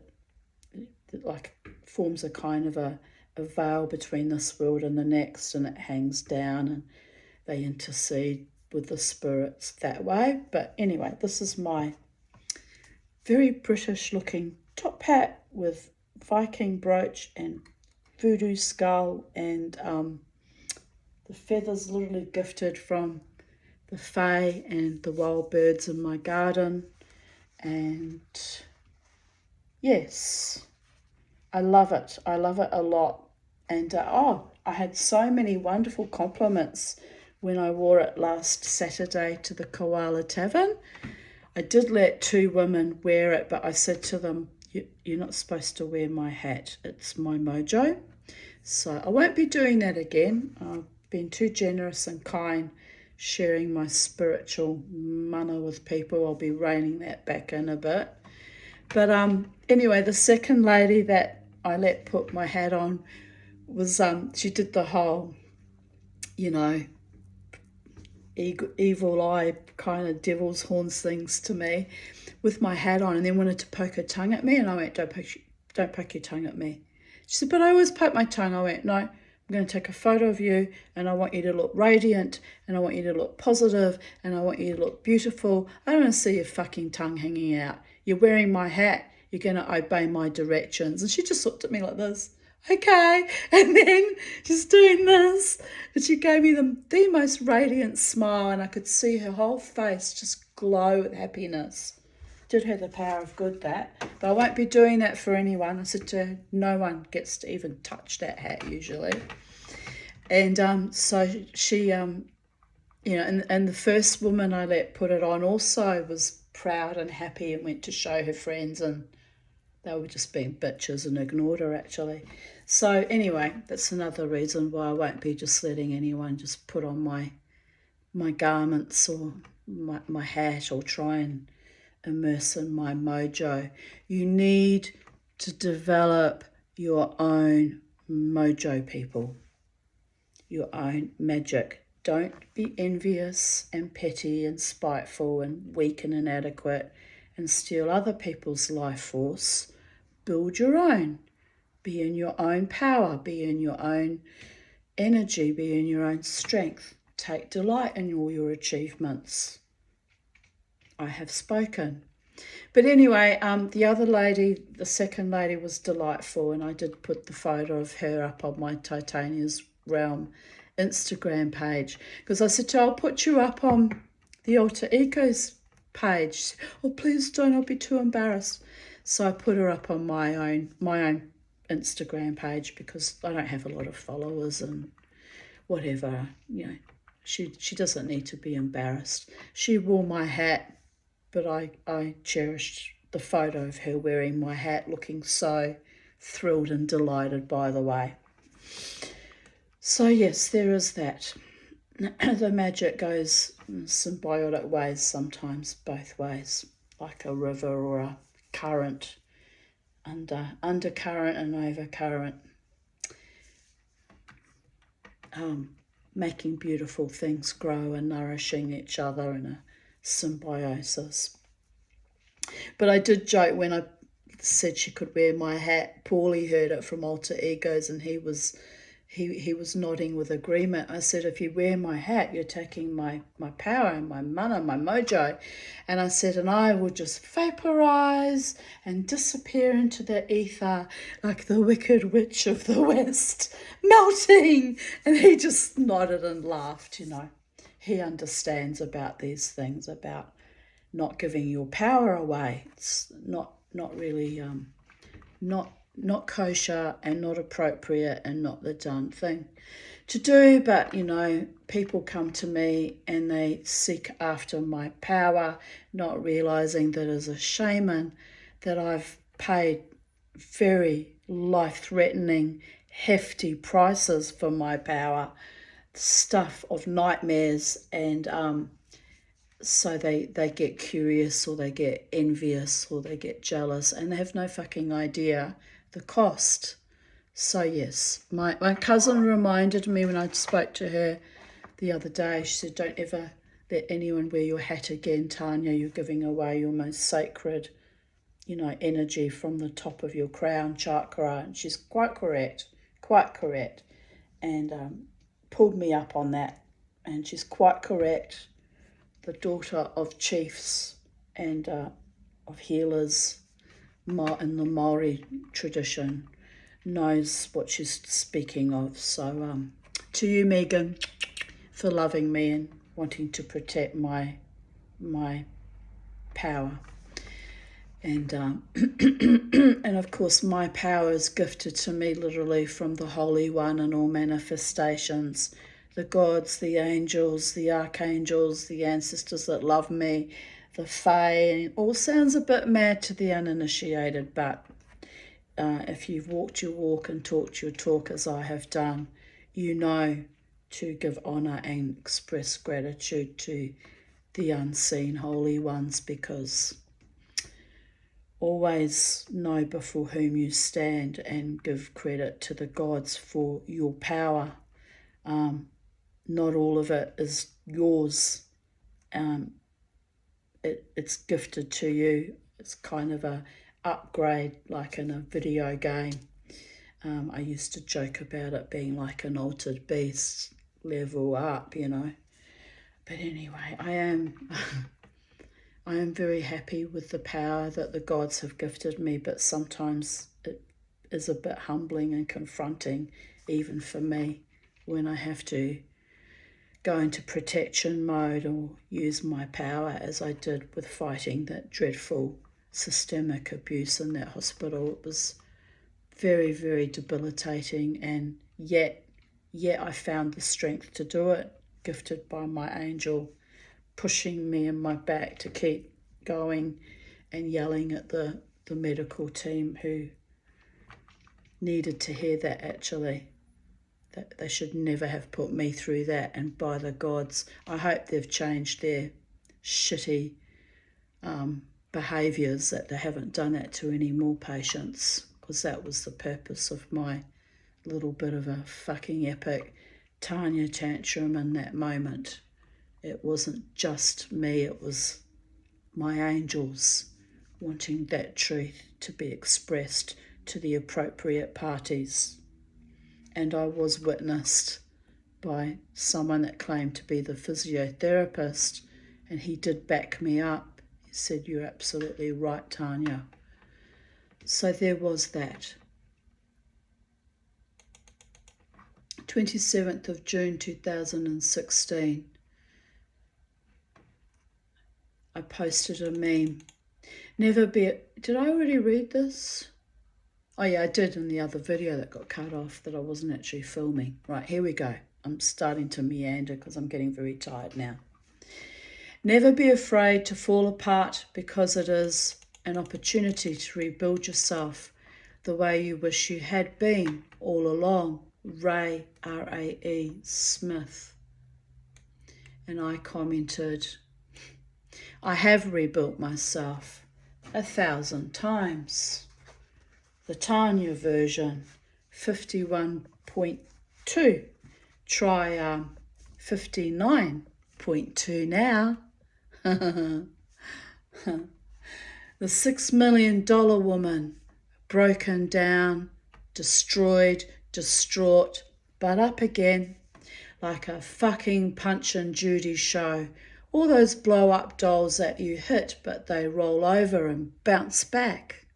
it like forms a kind of a veil between this world and the next, and it hangs down and they intercede with the spirits that way. But anyway, this is my very British looking top hat with Viking brooch and voodoo skull, and the feathers literally gifted from the fae and the wild birds in my garden. And yes, I love it. I love it a lot. And I had so many wonderful compliments when I wore it last Saturday to the Koala Tavern. I did let 2 women wear it, but I said to them, you're not supposed to wear my hat. It's my mojo. So I won't be doing that again. I've been too generous and kind sharing my spiritual mana with people. I'll be reining that back in a bit. But anyway, the second lady that I let put my hat on was, she did the whole, evil eye kind of devil's horns things to me with my hat on, and then wanted to poke her tongue at me, and I went, don't poke your tongue at me. She said, but I always poke my tongue. I went, no, I'm going to take a photo of you, and I want you to look radiant, and I want you to look positive, and I want you to look beautiful. I don't want to see your fucking tongue hanging out. You're wearing my hat. You're going to obey my directions. And she just looked at me like this. Okay. And then she's doing this. And she gave me the most radiant smile, and I could see her whole face just glow with happiness. Did her the power of good, that. But I won't be doing that for anyone. I said to her, no one gets to even touch that hat usually. And so she, and the first woman I let put it on also was proud and happy and went to show her friends, and they were just being bitches and ignored her actually. So anyway, that's another reason why I won't be just letting anyone just put on my garments or my hat or try and immerse in my mojo. You need to develop your own mojo, people. Your own magic. Don't be envious and petty and spiteful and weak and inadequate and steal other people's life force. Build your own. Be in your own power. Be in your own energy. Be in your own strength. Take delight in all your achievements. I have spoken. But anyway, the other lady, the second lady, was delightful, and I did put the photo of her up on my Titania's Realm Instagram page, because I said to her, I'll put you up on the Alter Egos page. She said, oh, please don't, I'll be too embarrassed. So I put her up on my own Instagram page because I don't have a lot of followers and whatever, she doesn't need to be embarrassed. She wore my hat, but I cherished the photo of her wearing my hat, looking so thrilled and delighted, by the way. So yes, there is that. The magic goes in symbiotic ways sometimes, both ways, like a river or a current, undercurrent and overcurrent, making beautiful things grow and nourishing each other in a symbiosis. But I did joke when I said she could wear my hat. Paulie heard it from Alter Egos, and he was nodding with agreement. I said, if you wear my hat, you're taking my power and my mana, my mojo. And I said, and I will just vaporize and disappear into the ether like the Wicked Witch of the West, melting. And he just nodded and laughed, he understands about these things, about not giving your power away. It's not really not kosher and not appropriate and not the done thing to do. But people come to me and they seek after my power, not realizing that as a shaman that I've paid very life-threatening, hefty prices for my power, stuff of nightmares, and so they get curious, or they get envious, or they get jealous, and they have no fucking idea the cost. So yes, my cousin reminded me when I spoke to her the other day. She said, don't ever let anyone wear your hat again, Tanya. You're giving away your most sacred, energy from the top of your crown chakra. And she's quite correct, and pulled me up on that. And she's quite correct. The daughter of chiefs and of healers in the Maori tradition knows what she's speaking of. So to you, Megan, for loving me and wanting to protect my power. And and of course my power is gifted to me literally from the Holy One and all manifestations, the gods, the angels, the archangels, the ancestors that love me, the Fae. And it all sounds a bit mad to the uninitiated, but if you've walked your walk and talked your talk as I have done, you know to give honour and express gratitude to the unseen holy ones, because always know before whom you stand and give credit to the gods for your power. Not all of it is yours. It's gifted to you. It's kind of a upgrade, like in a video game. I used to joke about it being like an altered beast level up, But anyway, I am very happy with the power that the gods have gifted me, but sometimes it is a bit humbling and confronting, even for me, when I have to go into protection mode or use my power, as I did with fighting that dreadful systemic abuse in that hospital. It was very, very debilitating, and yet I found the strength to do it, gifted by my angel, pushing me in my back to keep going and yelling at the medical team, who needed to hear that, actually. That they should never have put me through that. And by the gods, I hope they've changed their shitty behaviours, that they haven't done that to any more patients, because that was the purpose of my little bit of a fucking epic Tanya tantrum in that moment. It wasn't just me, it was my angels wanting that truth to be expressed to the appropriate parties. And I was witnessed by someone that claimed to be the physiotherapist, and he did back me up. He said, you're absolutely right, Tanya. So there was that. 27th of June 2016. I posted a meme. Did I already read this? Oh yeah, I did in the other video that got cut off, that I wasn't actually filming. Right, here we go. I'm starting to meander because I'm getting very tired now. Never be afraid to fall apart, because it is an opportunity to rebuild yourself the way you wish you had been all along. Ray, R-A-E, Smith. And I commented, I have rebuilt myself 1,000 times. The Tanya version, 51.2. Try 59.2 now. The $6 million woman, broken down, destroyed, distraught, but up again, like a fucking Punch and Judy show. All those blow-up dolls that you hit, but they roll over and bounce back.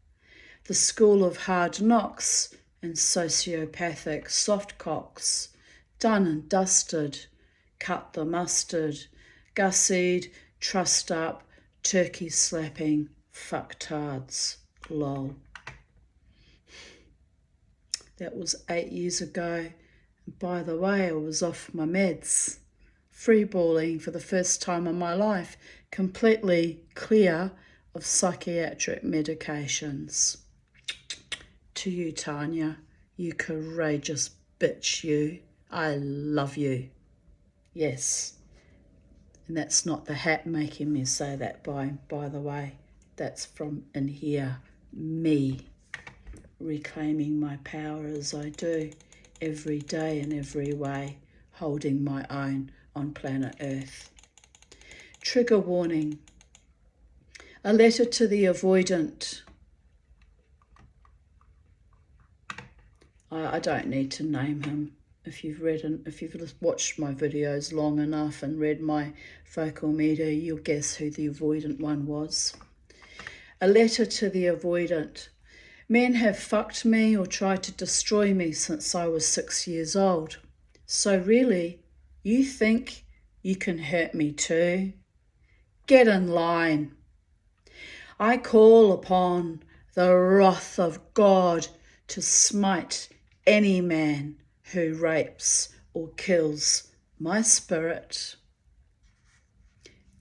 The school of hard knocks and sociopathic softcocks, done and dusted, cut the mustard, gussied, trussed up, turkey slapping fucktards. Lol. That was 8 years ago. By the way, I was off my meds, freeballing for the first time in my life, completely clear of psychiatric medications. To you, Tanya, you courageous bitch, you. I love you. Yes. And that's not the hat making me say that, by the way. That's from in here, me, reclaiming my power as I do, every day in every way, holding my own on planet Earth. Trigger warning. A letter to the avoidant. I don't need to name him. If you've watched my videos long enough and read my vocal meter, you'll guess who the avoidant one was. A letter to the avoidant. Men have fucked me or tried to destroy me since I was 6 years old. So really, you think you can hurt me too? Get in line. I call upon the wrath of God to smite any man who rapes or kills my spirit.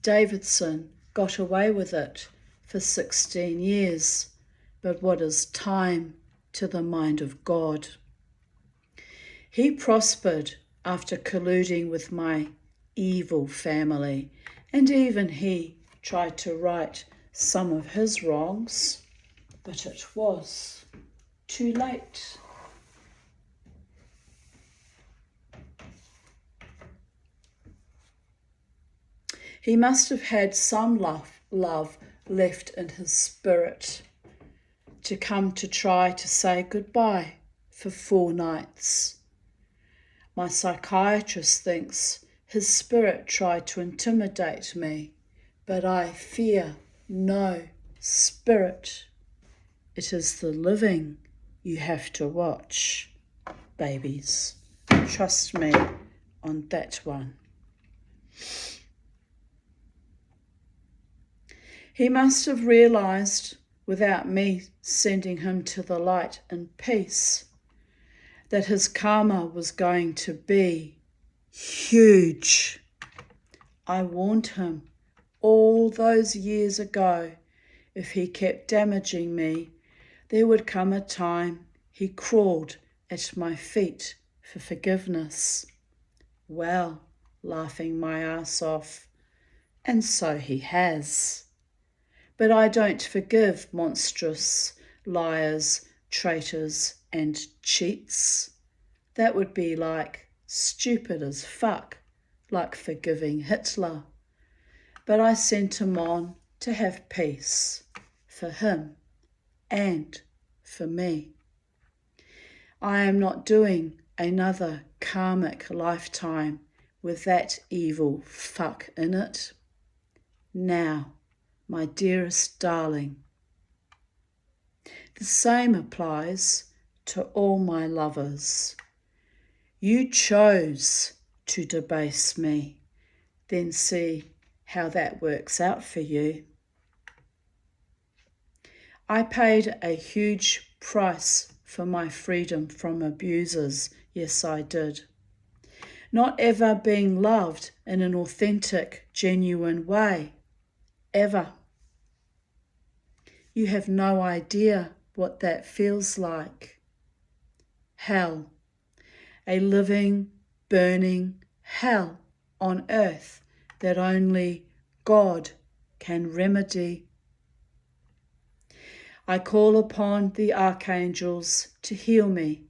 Davidson got away with it for 16 years, but what is time to the mind of God? He prospered after colluding with my evil family, and even he tried to right some of his wrongs, but it was too late. He must have had some love left in his spirit to come to try to say goodbye for 4 nights. My psychiatrist thinks his spirit tried to intimidate me, but I fear no spirit. It is the living you have to watch, babies. Trust me on that one. He must have realised, without me sending him to the light in peace, that his karma was going to be huge. I warned him all those years ago, if he kept damaging me, there would come a time he crawled at my feet for forgiveness. Well, laughing my ass off, and so he has. But I don't forgive monstrous liars, traitors, and cheats. That would be like stupid as fuck, like forgiving Hitler. But I sent him on to have peace for him and for me. I am not doing another karmic lifetime with that evil fuck in it. Now, my dearest darling, the same applies to all my lovers. You chose to debase me, then see how that works out for you. I paid a huge price for my freedom from abusers, yes I did. Not ever being loved in an authentic, genuine way, ever. You have no idea what that feels like. Hell, a living, burning hell on earth that only God can remedy. I call upon the archangels to heal me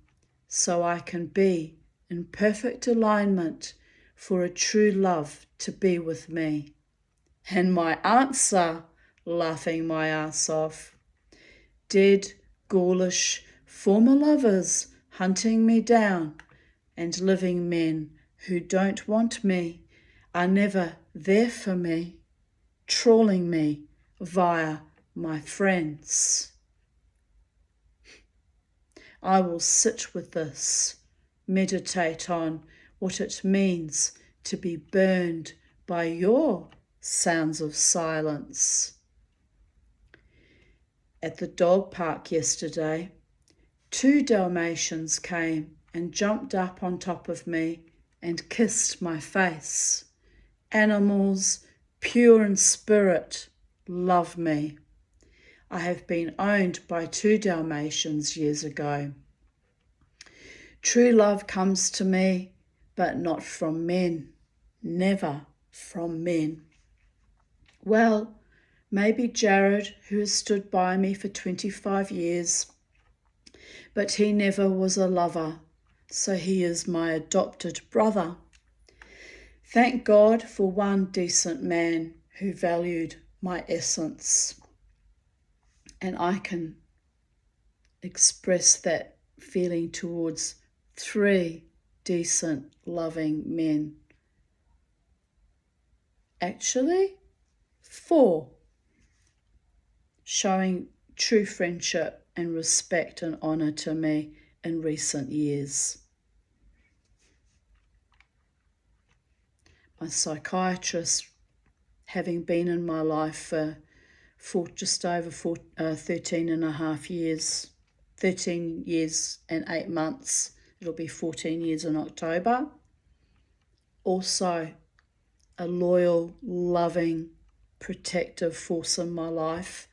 so I can be in perfect alignment for a true love to be with me. And my answer, laughing my ass off, dead, ghoulish, former lovers hunting me down, and living men who don't want me are never there for me, trawling me via my friends. I will sit with this, meditate on what it means to be burned by your sounds of silence. At the dog park yesterday, 2 Dalmatians came and jumped up on top of me and kissed my face. Animals, pure in spirit, love me. I have been owned by 2 Dalmatians years ago. True love comes to me, but not from men, never from men. Well, maybe Jared, who has stood by me for 25 years, but he never was a lover, so he is my adopted brother. Thank God for one decent man who valued my essence. And I can express that feeling towards 3 decent, loving men. Actually, 4, showing true friendship and respect and honour to me in recent years. My psychiatrist, having been in my life for just over 13 and a half years, 13 years and 8 months, it'll be 14 years in October. Also a loyal, loving, protective force in my life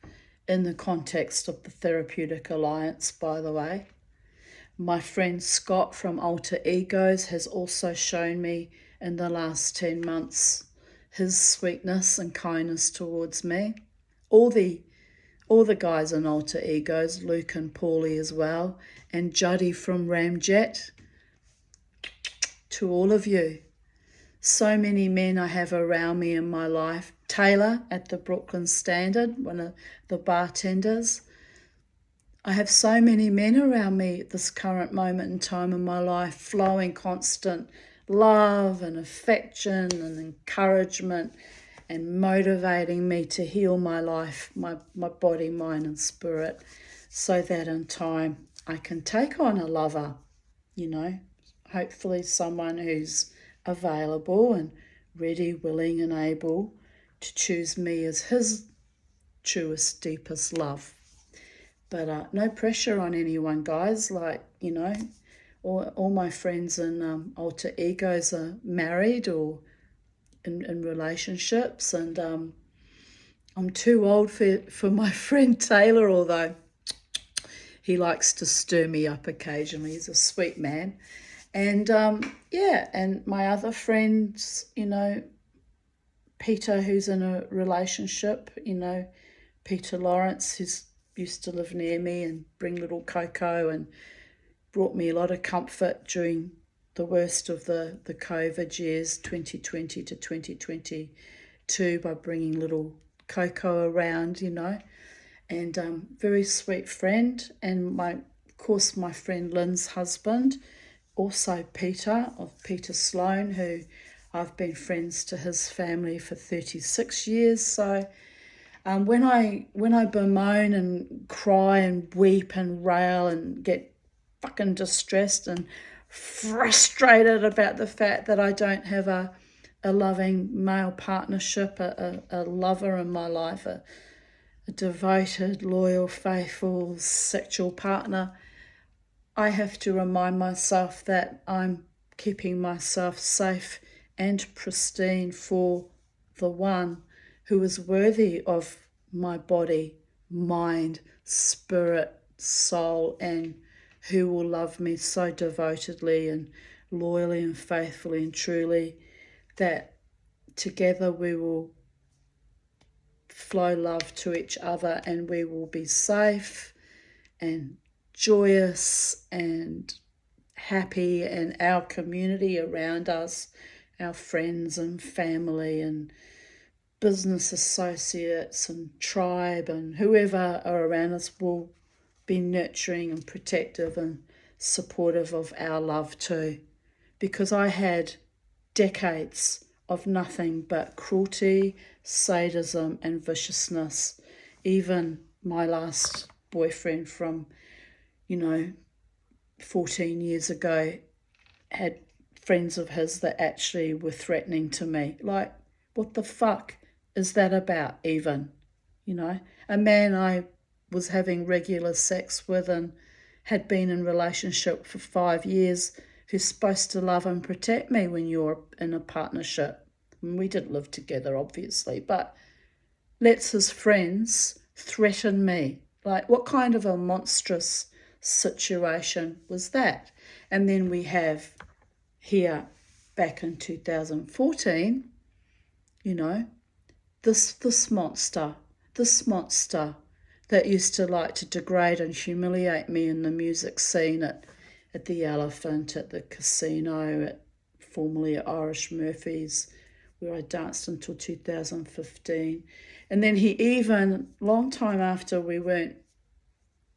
in the context of the Therapeutic Alliance, by the way. My friend Scott from Alter Egos has also shown me in the last 10 months his sweetness and kindness towards me. All the guys in Alter Egos, Luke and Paulie as well, and Juddy from Ramjet, to all of you. So many men I have around me in my life. Taylor at the Brooklyn Standard, one of the bartenders. I have so many men around me at this current moment in time in my life, flowing constant love and affection and encouragement and motivating me to heal my life, my body, mind and spirit, so that in time I can take on a lover, hopefully someone who's available and ready, willing and able to choose me as his truest, deepest love. But no pressure on anyone, guys. All my friends in Alter Egos are married or in relationships, and I'm too old for my friend Taylor, although he likes to stir me up occasionally. He's a sweet man. And and my other friends, Peter, who's in a relationship, Peter Lawrence, who's used to live near me and bring little Coco and brought me a lot of comfort during the worst of the COVID years, 2020 to 2022, by bringing little Coco around, and very sweet friend. And my friend Lynn's husband, also Peter, of Peter Sloan, who I've been friends to his family for 36 years. So when I bemoan and cry and weep and rail and get fucking distressed and frustrated about the fact that I don't have a loving male partnership, a lover in my life, a devoted, loyal, faithful, sexual partner, I have to remind myself that I'm keeping myself safe and pristine for the one who is worthy of my body, mind, spirit, soul, and who will love me so devotedly and loyally and faithfully and truly that together we will flow love to each other and we will be safe and joyous and happy, and our community around us, our friends and family and business associates and tribe and whoever are around us will be nurturing and protective and supportive of our love too. Because I had decades of nothing but cruelty, sadism and viciousness. Even my last boyfriend from 14 years ago had friends of his that actually were threatening to me. Like, what the fuck is that about even? You know, a man I was having regular sex with and had been in relationship for 5 years, who's supposed to love and protect me when you're in a partnership. And we didn't live together, obviously, but lets his friends threaten me. Like, what kind of a monstrous situation was that? And then we have here back in 2014, you know, this monster that used to like to degrade and humiliate me in the music scene at the Elephant, at the casino, formerly at Irish Murphy's, where I danced until 2015. And then he even, long time after we weren't,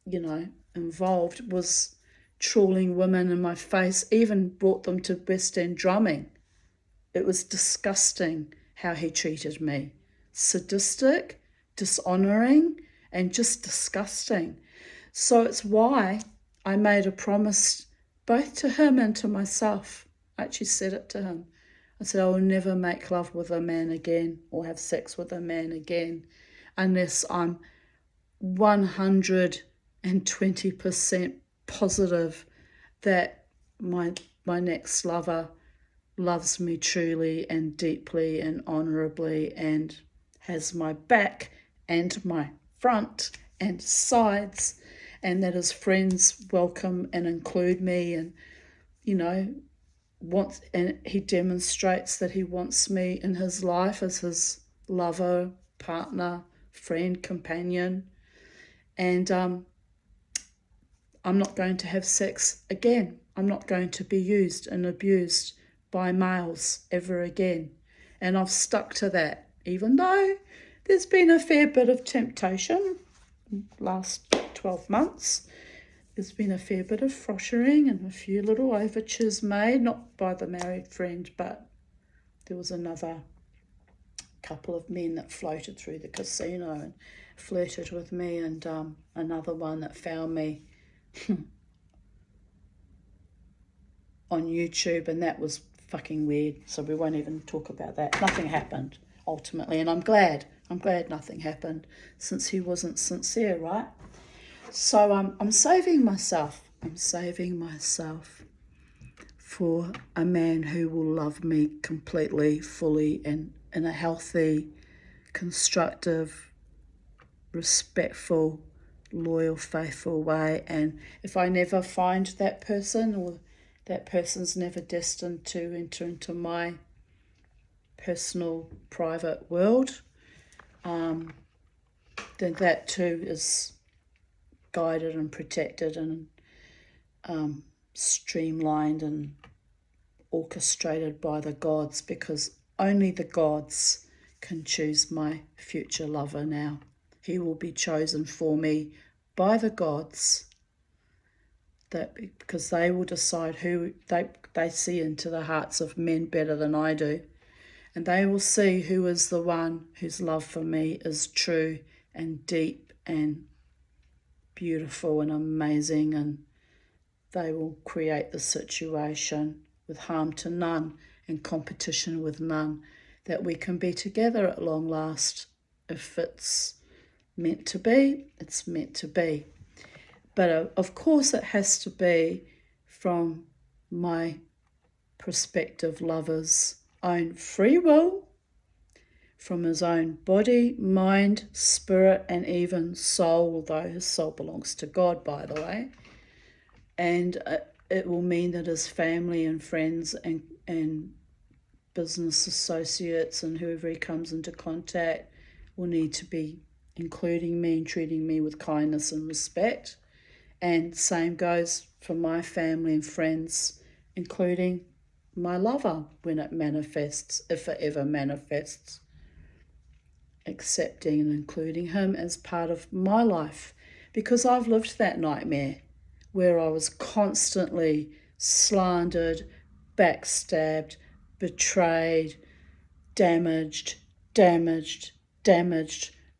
you know, involved, was trawling women in my face, even brought them to West End drumming. It was disgusting how he treated me. Sadistic, dishonouring, and just disgusting. So it's why I made a promise both to him and to myself. I actually said it to him. I said, I will never make love with a man again or have sex with a man again unless I'm 120% positive that my next lover loves me truly and deeply and honourably and has my back and my front and sides, and that his friends welcome and include me, and, you know, and he demonstrates that he wants me in his life as his lover, partner, friend, companion. And I'm not going to have sex again. I'm not going to be used and abused by males ever again. And I've stuck to that, even though there's been a fair bit of temptation last 12 months. There's been a fair bit of froshering and a few little overtures made, not by the married friend, but there was another couple of men that floated through the casino and flirted with me, and another one that found me on YouTube, and that was fucking weird, so we won't even talk about that. Nothing happened ultimately, and I'm glad nothing happened, since he wasn't sincere, right? So I'm saving myself for a man who will love me completely, fully, and in a healthy, constructive, respectful, loyal, faithful way. And if I never find that person, or that person's never destined to enter into my personal, private world, then that too is guided and protected and streamlined and orchestrated by the gods, because only the gods can choose my future lover now. He will be chosen for me by the gods, because they will decide who they see into the hearts of men better than I do. And they will see who is the one whose love for me is true and deep and beautiful and amazing, and they will create the situation with harm to none and competition with none, that we can be together at long last. If it's meant to be, it's meant to be. But of course it has to be from my prospective lover's own free will, from his own body, mind, spirit, and even soul, although his soul belongs to God, by the way. And it will mean that his family and friends and business associates and whoever he comes into contact will need to be including me and treating me with kindness and respect. And same goes for my family and friends, including my lover when it manifests, if it ever manifests. Accepting and including him as part of my life, because I've lived that nightmare where I was constantly slandered, backstabbed, betrayed, damaged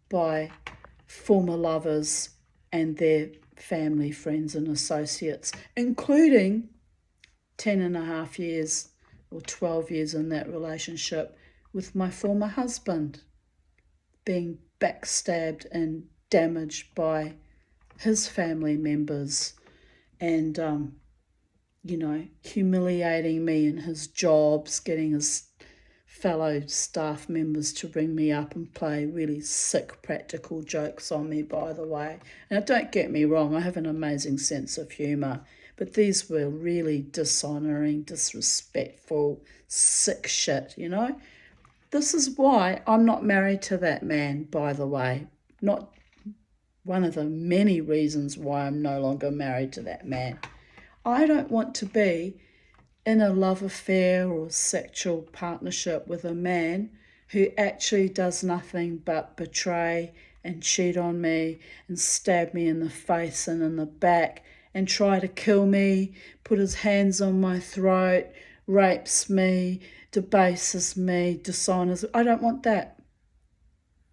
by former lovers and their family, friends and associates, including 10.5 years or 12 years in that relationship with my former husband, being backstabbed and damaged by his family members and, humiliating me in his jobs, getting his fellow staff members to bring me up and play really sick practical jokes on me, by the way. Now, don't get me wrong, I have an amazing sense of humour, but these were really dishonouring, disrespectful, sick shit, This is why I'm not married to that man, by the way. Not one of the many reasons why I'm no longer married to that man. I don't want to be in a love affair or sexual partnership with a man who actually does nothing but betray and cheat on me and stab me in the face and in the back and try to kill me, put his hands on my throat, rapes me, debases me, dishonors. I don't want that.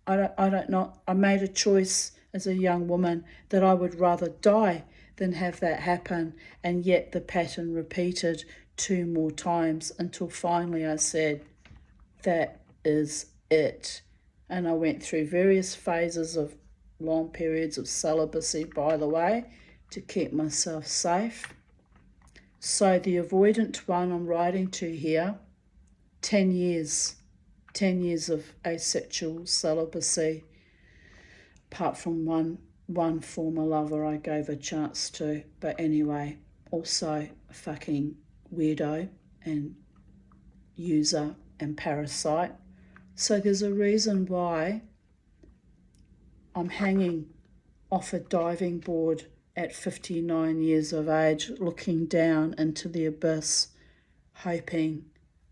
I made a choice as a young woman that I would rather die than have that happen, and yet the pattern repeated 2 more times until finally I said, that is it. And I went through various phases of long periods of celibacy, by the way, to keep myself safe. So the avoidant one I'm writing to here, 10 years of asexual celibacy, apart from one former lover I gave a chance to. But anyway, also a fucking weirdo and user and parasite. So there's a reason why I'm hanging off a diving board at 59 years of age, looking down into the abyss, hoping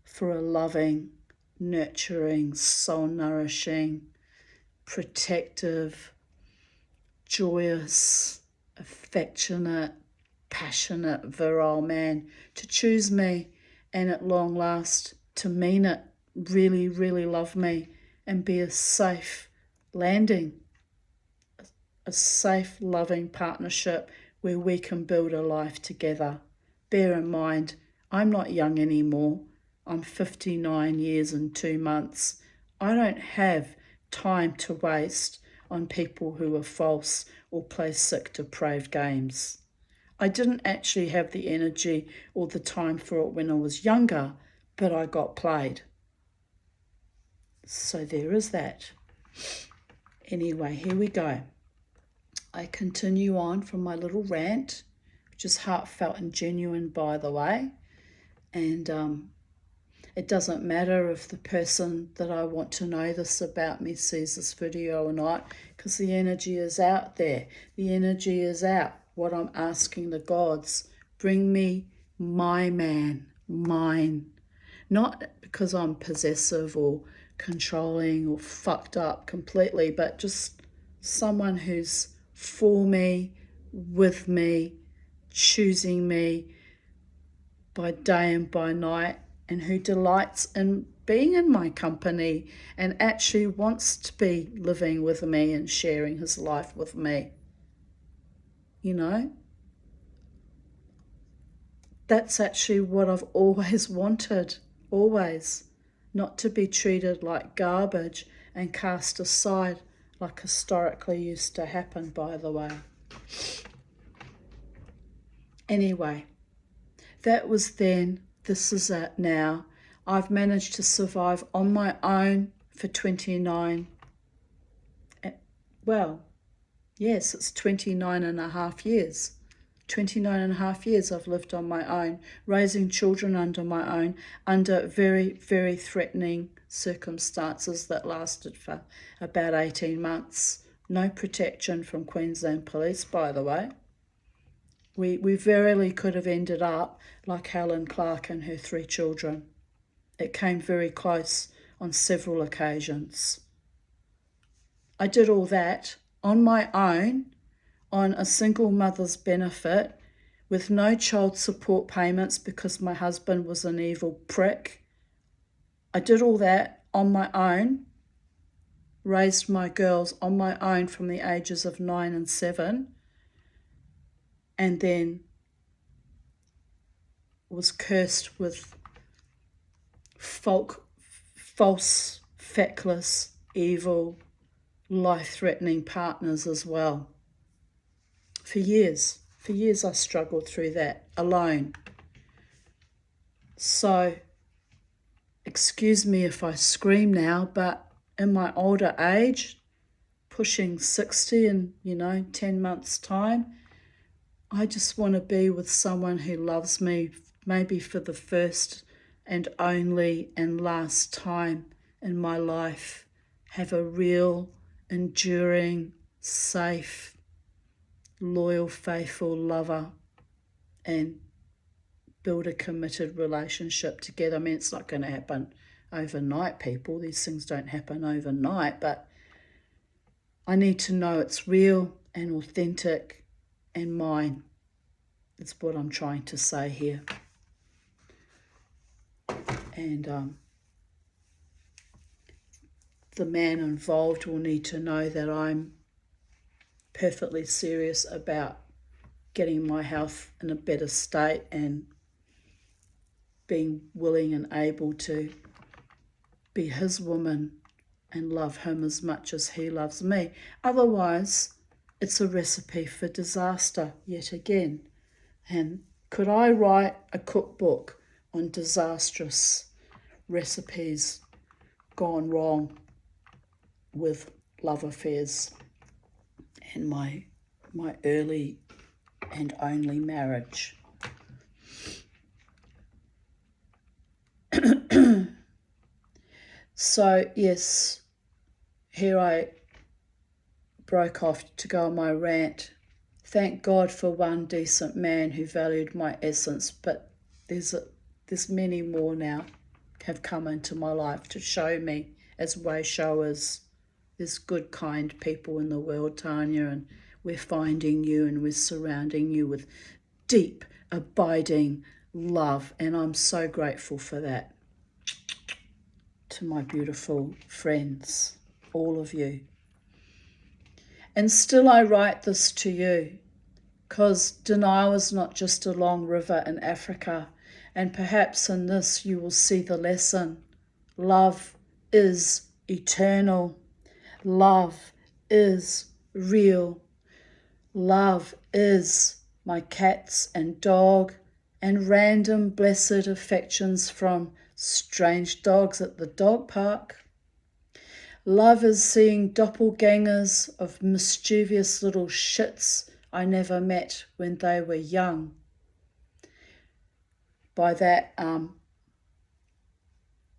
for a loving, nurturing, soul-nourishing, protective, joyous, affectionate, passionate, virile man to choose me and at long last to mean it, really, really love me and be a safe landing, a safe, loving partnership where we can build a life together. Bear in mind, I'm not young anymore. I'm 59 years and 2 months. I don't have time to waste on people who are false or play sick, depraved games. I didn't actually have the energy or the time for it when I was younger, but I got played. So there is that. Anyway, here we go. I continue on from my little rant, which is heartfelt and genuine, by the way. And it doesn't matter if the person that I want to know this about me sees this video or not, because the energy is out there. The energy is out. What I'm asking the gods, bring me my man, mine. Not because I'm possessive or controlling or fucked up completely, but just someone who's for me, with me, choosing me by day and by night, and who delights in being in my company and actually wants to be living with me and sharing his life with me. That's actually what I've always wanted, always. Not to be treated like garbage and cast aside like historically used to happen, by the way. Anyway, that was then, this is it now. I've managed to survive on my own for 29, it's 29 and a half years. 29 and a half years I've lived on my own, raising children under my own, under very, very threatening circumstances that lasted for about 18 months. No protection from Queensland Police, by the way. We verily could have ended up like Helen Clark and her 3 children. It came very close on several occasions. I did all that on my own, on a single mother's benefit, with no child support payments because my husband was an evil prick. I did all that on my own, raised my girls on my own from the ages of 9 and 7, and then was cursed with false, feckless, evil, life-threatening partners as well. For years I struggled through that alone. So, excuse me if I scream now, but in my older age, pushing 60 in, 10 months' time, I just want to be with someone who loves me, maybe for the first and only and last time in my life. Have a real, enduring, safe, loyal, faithful lover and build a committed relationship together. I mean, it's not going to happen overnight, people. These things don't happen overnight, but I need to know it's real and authentic and mine. That's what I'm trying to say here. And the man involved will need to know that I'm perfectly serious about getting my health in a better state and being willing and able to be his woman and love him as much as he loves me. Otherwise, it's a recipe for disaster yet again. And could I write a cookbook on disastrous recipes gone wrong with love affairs and my early and only marriage? So yes, here I broke off to go on my rant. Thank God for one decent man who valued my essence, but there's many more now have come into my life to show me as way showers. There's good, kind people in the world, Tanya, and we're finding you and we're surrounding you with deep, abiding love, and I'm so grateful for that. To my beautiful friends, all of you. And still I write this to you, because denial is not just a long river in Africa, and perhaps in this you will see the lesson. Love is eternal. Love is real. Love is my cats and dog and random blessed affections from strange dogs at the dog park. Love is seeing doppelgangers of mischievous little shits I never met when they were young. By that,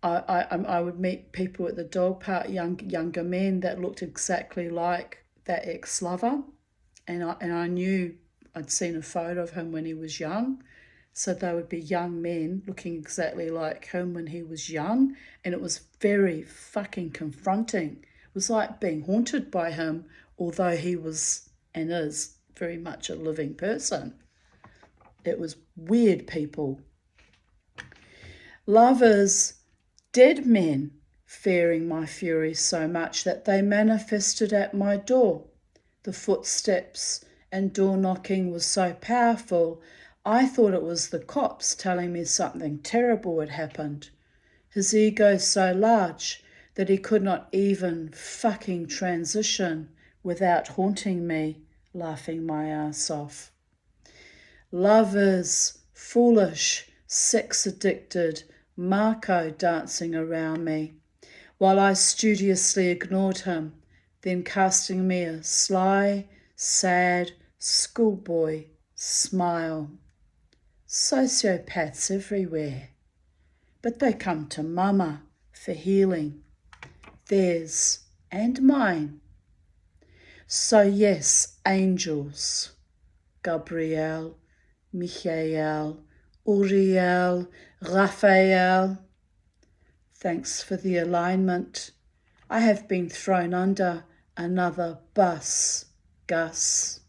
I would meet people at the dog park, younger men that looked exactly like that ex-lover, and I knew I'd seen a photo of him when he was young. So they would be young men looking exactly like him when he was young, and it was very fucking confronting. It was like being haunted by him, although he was and is very much a living person. It was weird, people. Love is dead men fearing my fury so much that they manifested at my door. The footsteps and door knocking was so powerful, I thought it was the cops telling me something terrible had happened. His ego so large that he could not even fucking transition without haunting me, laughing my ass off. Love is foolish, sex-addicted Marco dancing around me, while I studiously ignored him, then casting me a sly, sad, schoolboy smile. Sociopaths everywhere, but they come to Mama for healing, theirs and mine. So yes, angels, Gabriel, Michael, Uriel, Raphael, thanks for the alignment. I have been thrown under another bus, Gus.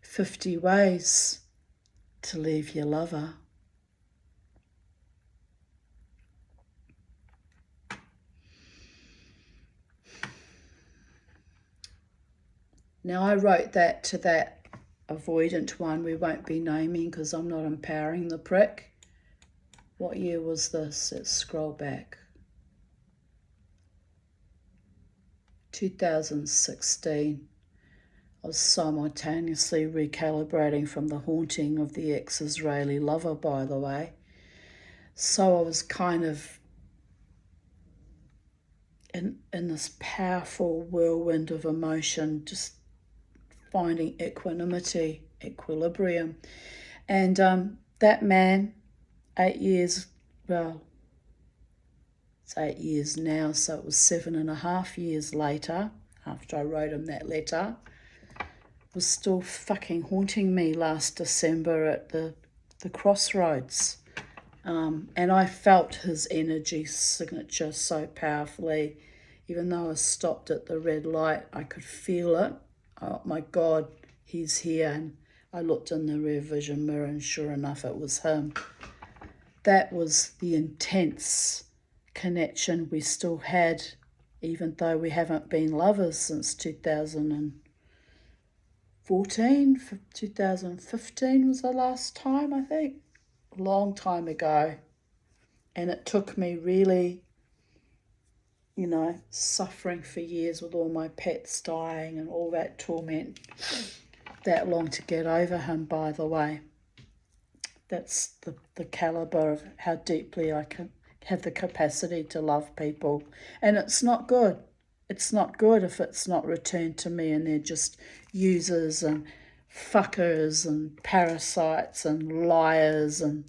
50 ways to leave your lover. Now I wrote that to that avoidant one we won't be naming because I'm not empowering the prick. What year was this? Let's scroll back. 2016. I was simultaneously recalibrating from the haunting of the ex-Israeli lover, by the way. So I was kind of in this powerful whirlwind of emotion, just finding equilibrium. And that man, 8 years, well, it's 8 years now, so it was 7.5 years later, after I wrote him that letter, was still fucking haunting me last December at the crossroads. And I felt his energy signature so powerfully. Even though I stopped at the red light, I could feel it. Oh my God, he's here. And I looked in the rear vision mirror and sure enough, it was him. That was the intense connection we still had, even though we haven't been lovers since 2014. 2015 was the last time, I think. A long time ago. And it took me really, suffering for years with all my pets dying and all that torment, that long to get over him, by the way. That's the caliber of how deeply I can have the capacity to love people. And it's not good. It's not good if it's not returned to me and they're just users and fuckers and parasites and liars and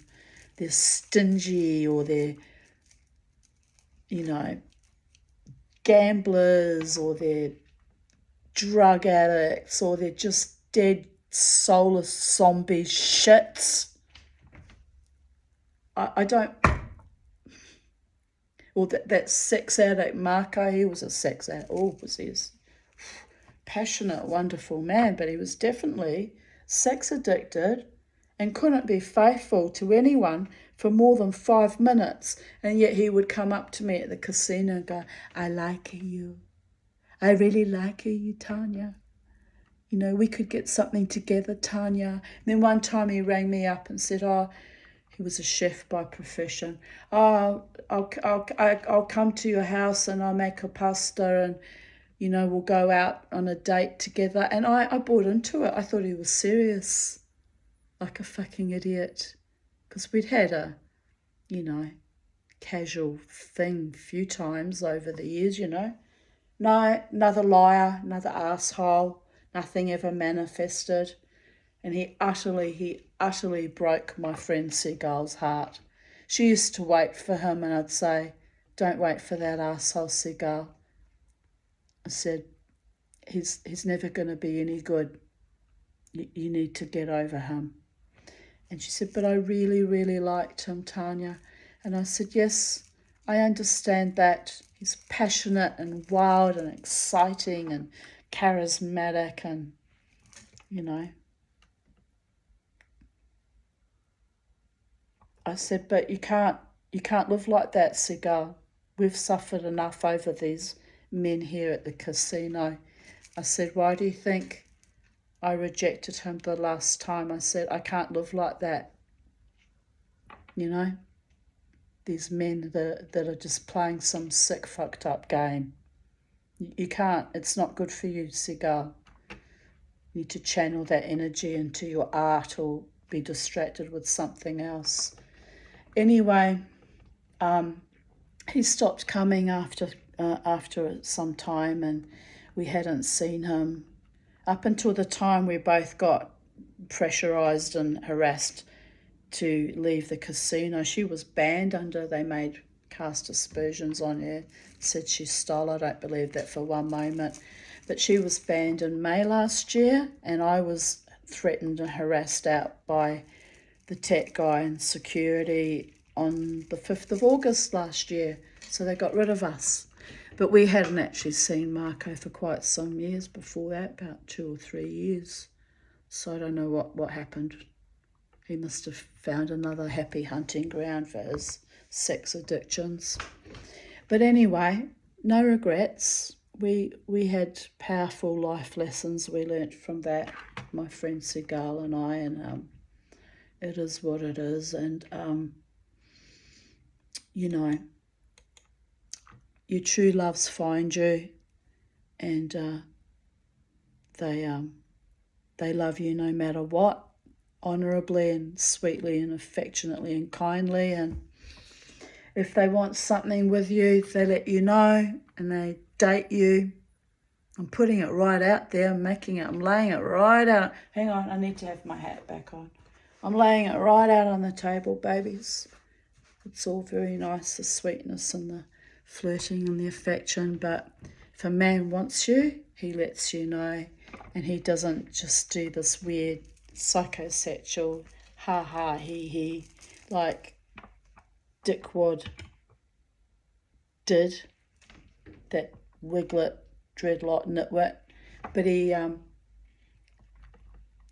they're stingy or they're, gamblers or they're drug addicts or they're just dead, soulless zombie shits. I don't... Or that sex addict Marco, he was a sex addict. Oh, was he a passionate, wonderful man, but he was definitely sex addicted and couldn't be faithful to anyone for more than 5 minutes. And yet he would come up to me at the casino and go, I like you. I really like you, Tanya. We could get something together, Tanya. And then one time he rang me up and said, he was a chef by profession. I'll come to your house and I'll make a pasta and, we'll go out on a date together. And I bought into it. I thought he was serious, like a fucking idiot. Because we'd had a, casual thing a few times over the years, No, another liar, another asshole, nothing ever manifested. And he utterly broke my friend Seagull's heart. She used to wait for him and I'd say, don't wait for that asshole Seagull. I said, he's never going to be any good. You need to get over him. And she said, but I really, really liked him, Tanya. And I said, yes, I understand that. He's passionate and wild and exciting and charismatic and, I said, but you can't live like that, Seagull. We've suffered enough over these men here at the casino. I said, why do you think I rejected him the last time? I said, I can't live like that. These men that are just playing some sick, fucked up game. You can't. It's not good for you, Seagull. You need to channel that energy into your art or be distracted with something else. Anyway, he stopped coming after some time and we hadn't seen him up until the time we both got pressurised and harassed to leave the casino. She was banned they cast aspersions on her, said she stole. I don't believe that for one moment. But she was banned in May last year and I was threatened and harassed out by the tech guy in security on the 5th of August last year. So they got rid of us. But we hadn't actually seen Marco for quite some years before that, about 2 or 3 years. So I don't know what happened. He must have found another happy hunting ground for his sex addictions. But anyway, no regrets. We had powerful life lessons we learnt from that, my friend Seagull and I, and it is what it is. And you know, your true loves find you, and they love you no matter what, honourably and sweetly and affectionately and kindly. And if they want something with you, they let you know, and they date you. I'm putting it right out there, I'm laying it right out. Hang on, I need to have my hat back on. I'm laying it right out on the table, babies. It's all very nice, the sweetness and the flirting and the affection, but if a man wants you, he lets you know, and he doesn't just do this weird psychosexual ha ha he like Dickwad did, that wiglet dreadlock nitwit, but he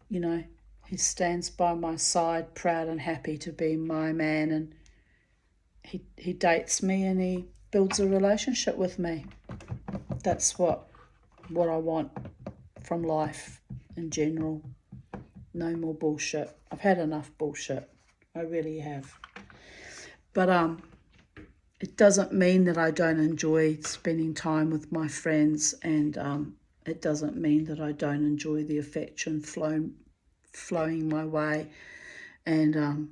you know, he stands by my side proud and happy to be my man, and he dates me and he builds a relationship with me. That's what I want from life in general. No more bullshit. I've had enough bullshit. I really have. But it doesn't mean that I don't enjoy spending time with my friends, and it doesn't mean that I don't enjoy the affection flowing my way, and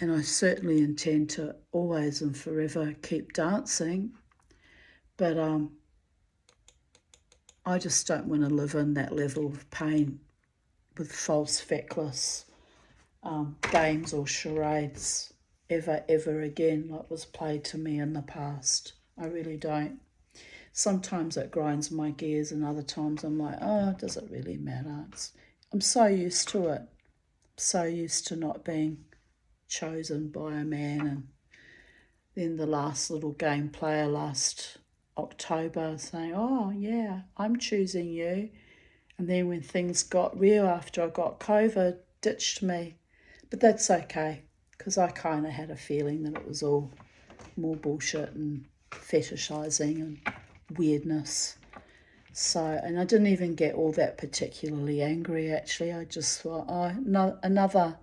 I certainly intend to always and forever keep dancing, but I just don't want to live in that level of pain with false feckless games or charades ever again, like was played to me in the past. I really don't. Sometimes it grinds my gears, and other times I'm like, oh, does it really matter? I'm so used to it. So used to not being chosen by a man. And then the last little game player last October saying, oh yeah, I'm choosing you. And then when things got real after I got COVID, ditched me. But that's okay, because I kind of had a feeling that it was all more bullshit and fetishizing and weirdness. So, and I didn't even get all that particularly angry, actually. I just thought, oh, no, another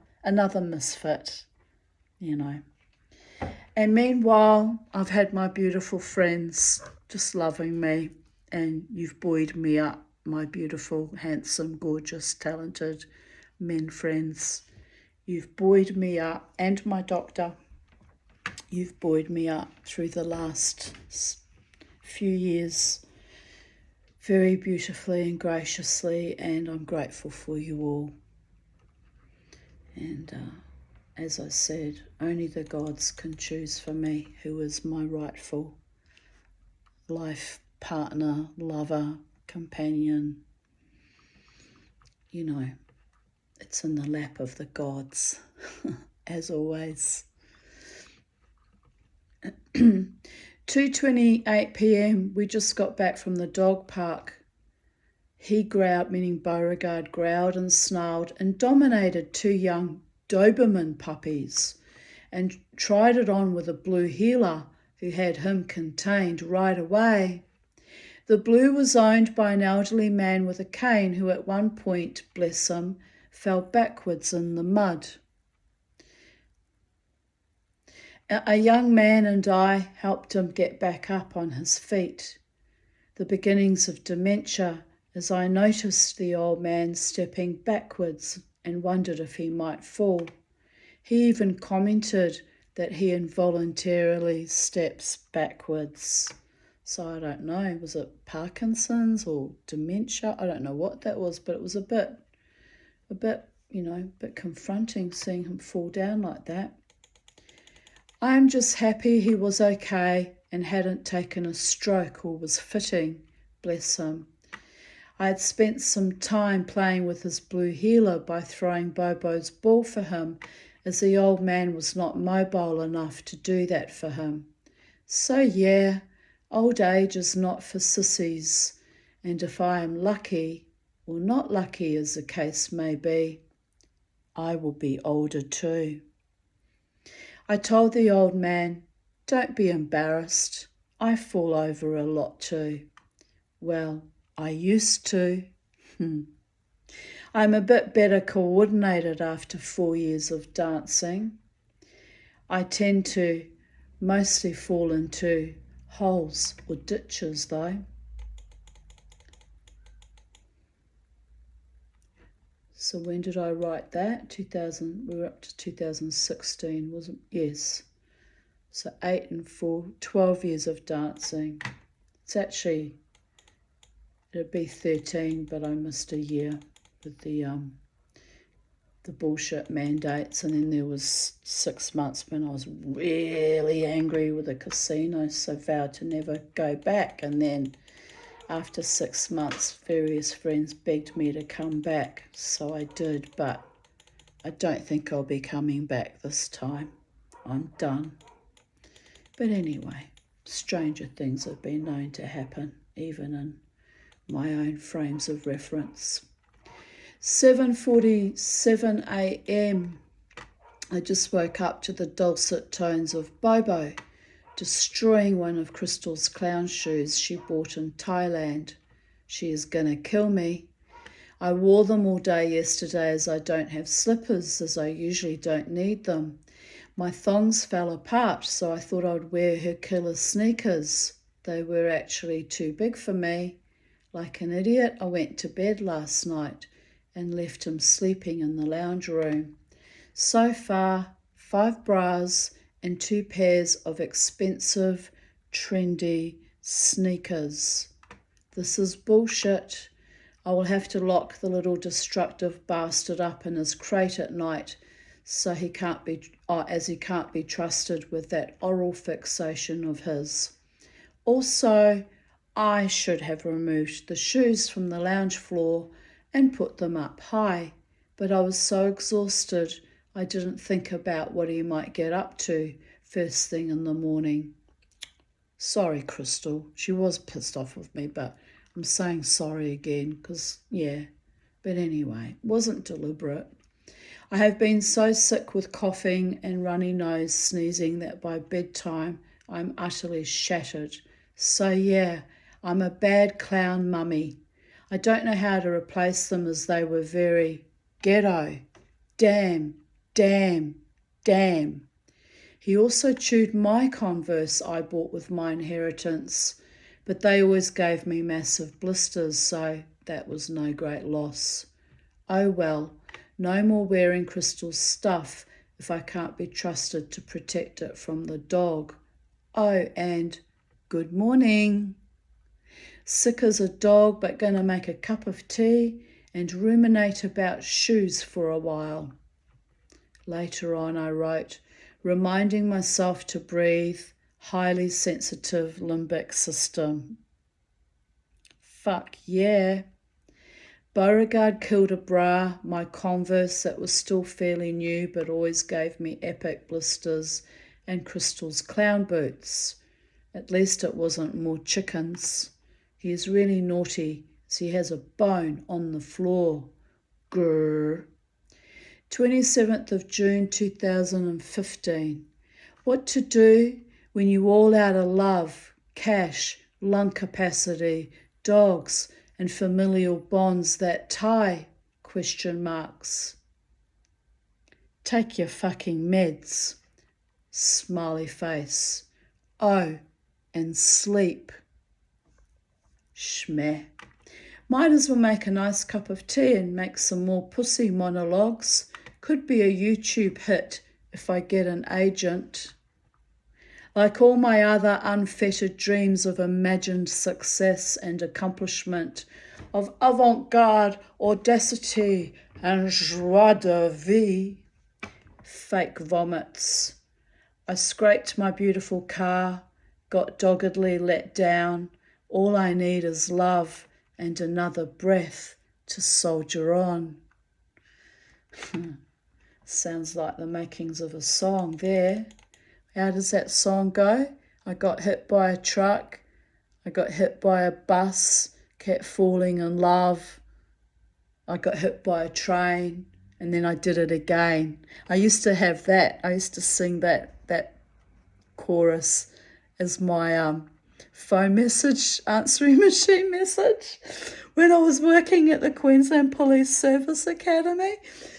misfit, you know. And meanwhile, I've had my beautiful friends just loving me, and you've buoyed me up, my beautiful, handsome, gorgeous, talented men friends. You've buoyed me up, and my doctor. You've buoyed me up through the last few years very beautifully and graciously, and I'm grateful for you all. And as I said, only the gods can choose for me who is my rightful life partner, lover, companion. You know, it's in the lap of the gods, as always. 2:28 p.m, we just got back from the dog park. He growled, meaning Beauregard, growled and snarled and dominated two young Doberman puppies and tried it on with a blue heeler who had him contained right away. The blue was owned by an elderly man with a cane who at one point, bless him, fell backwards in the mud. A young man and I helped him get back up on his feet. The beginnings of dementia, as I noticed the old man stepping backwards and wondered if he might fall. He even commented that he involuntarily steps backwards. So I don't know, was it Parkinson's or dementia? I don't know what that was, but it was a bit, a bit confronting seeing him fall down like that. I'm just happy he was okay and hadn't taken a stroke or was fitting, bless him. I had spent some time playing with his blue heeler by throwing Bobo's ball for him, as the old man was not mobile enough to do that for him. So yeah, old age is not for sissies, and if I am lucky, or not lucky as the case may be, I will be older too. I told the old man, don't be embarrassed. I fall over a lot too. Well, I used to. I'm a bit better coordinated after 4 years of dancing. I tend to Mostly fall into holes or ditches though. So when did I write that? 2000, we were up to 2016, wasn't? Yes. So 8 and 4, 12 years of dancing. It's actually, it'd be 13, but I missed a year with the bullshit mandates, and then there was 6 months when I was really angry with the casino, so vowed to never go back. And then after 6 months, various friends begged me to come back, so I did, but I don't think I'll be coming back this time. I'm done. But anyway, stranger things have been known to happen, even in my own frames of reference. 7:47 a.m. I just woke up to the dulcet tones of Bobo destroying one of Crystal's clown shoes she bought in Thailand. She is gonna kill me. I wore them all day yesterday as I don't have slippers, as I usually don't need them. My thongs fell apart, so I thought I'd wear her killer sneakers. They were actually too big for me. Like an idiot, I went to bed last night and left him sleeping in the lounge room. So far, 5 bras and 2 pairs of expensive, trendy sneakers. This is bullshit. I will have to lock the little destructive bastard up in his crate at night, so he can't be trusted with that oral fixation of his. Also, I should have removed the shoes from the lounge floor and put them up high, but I was so exhausted I didn't think about what he might get up to first thing in the morning. Sorry, Crystal. She was pissed off with me, but I'm saying sorry again because, yeah. But anyway, it wasn't deliberate. I have been so sick with coughing and runny nose sneezing that by bedtime I'm utterly shattered. So yeah, I'm a bad clown mummy. I don't know how to replace them as they were very ghetto. Damn, damn, damn. He also chewed my Converse I bought with my inheritance, but they always gave me massive blisters, so that was no great loss. Oh well, no more wearing Crystal's stuff if I can't be trusted to protect it from the dog. Oh, and good morning. Sick as a dog, but gonna make a cup of tea and ruminate about shoes for a while. Later on I wrote, reminding myself to breathe, highly sensitive limbic system. Fuck yeah. Beauregard killed a bra, my Converse that was still fairly new but always gave me epic blisters, and Crystal's clown boots. At least it wasn't more chickens. He is really naughty, as he has a bone on the floor. Grrr. 27th of June 2015. What to do when you all out of love, cash, lung capacity, dogs, and familial bonds that tie? Question marks. Take your fucking meds. Smiley face. Oh, and sleep. Schmeh. Might as well make a nice cup of tea and make some more pussy monologues. Could be a YouTube hit if I get an agent. Like all my other unfettered dreams of imagined success and accomplishment, of avant-garde audacity and joie de vivre, fake vomits. I scraped my beautiful car, got doggedly let down. All I need is love and another breath to soldier on. Sounds like the makings of a song there. How does that song go? I got hit by a truck. I got hit by a bus. Kept falling in love. I got hit by a train. And then I did it again. I used to have that. I used to sing that chorus as my phone message, answering machine message when I was working at the Queensland Police Service Academy.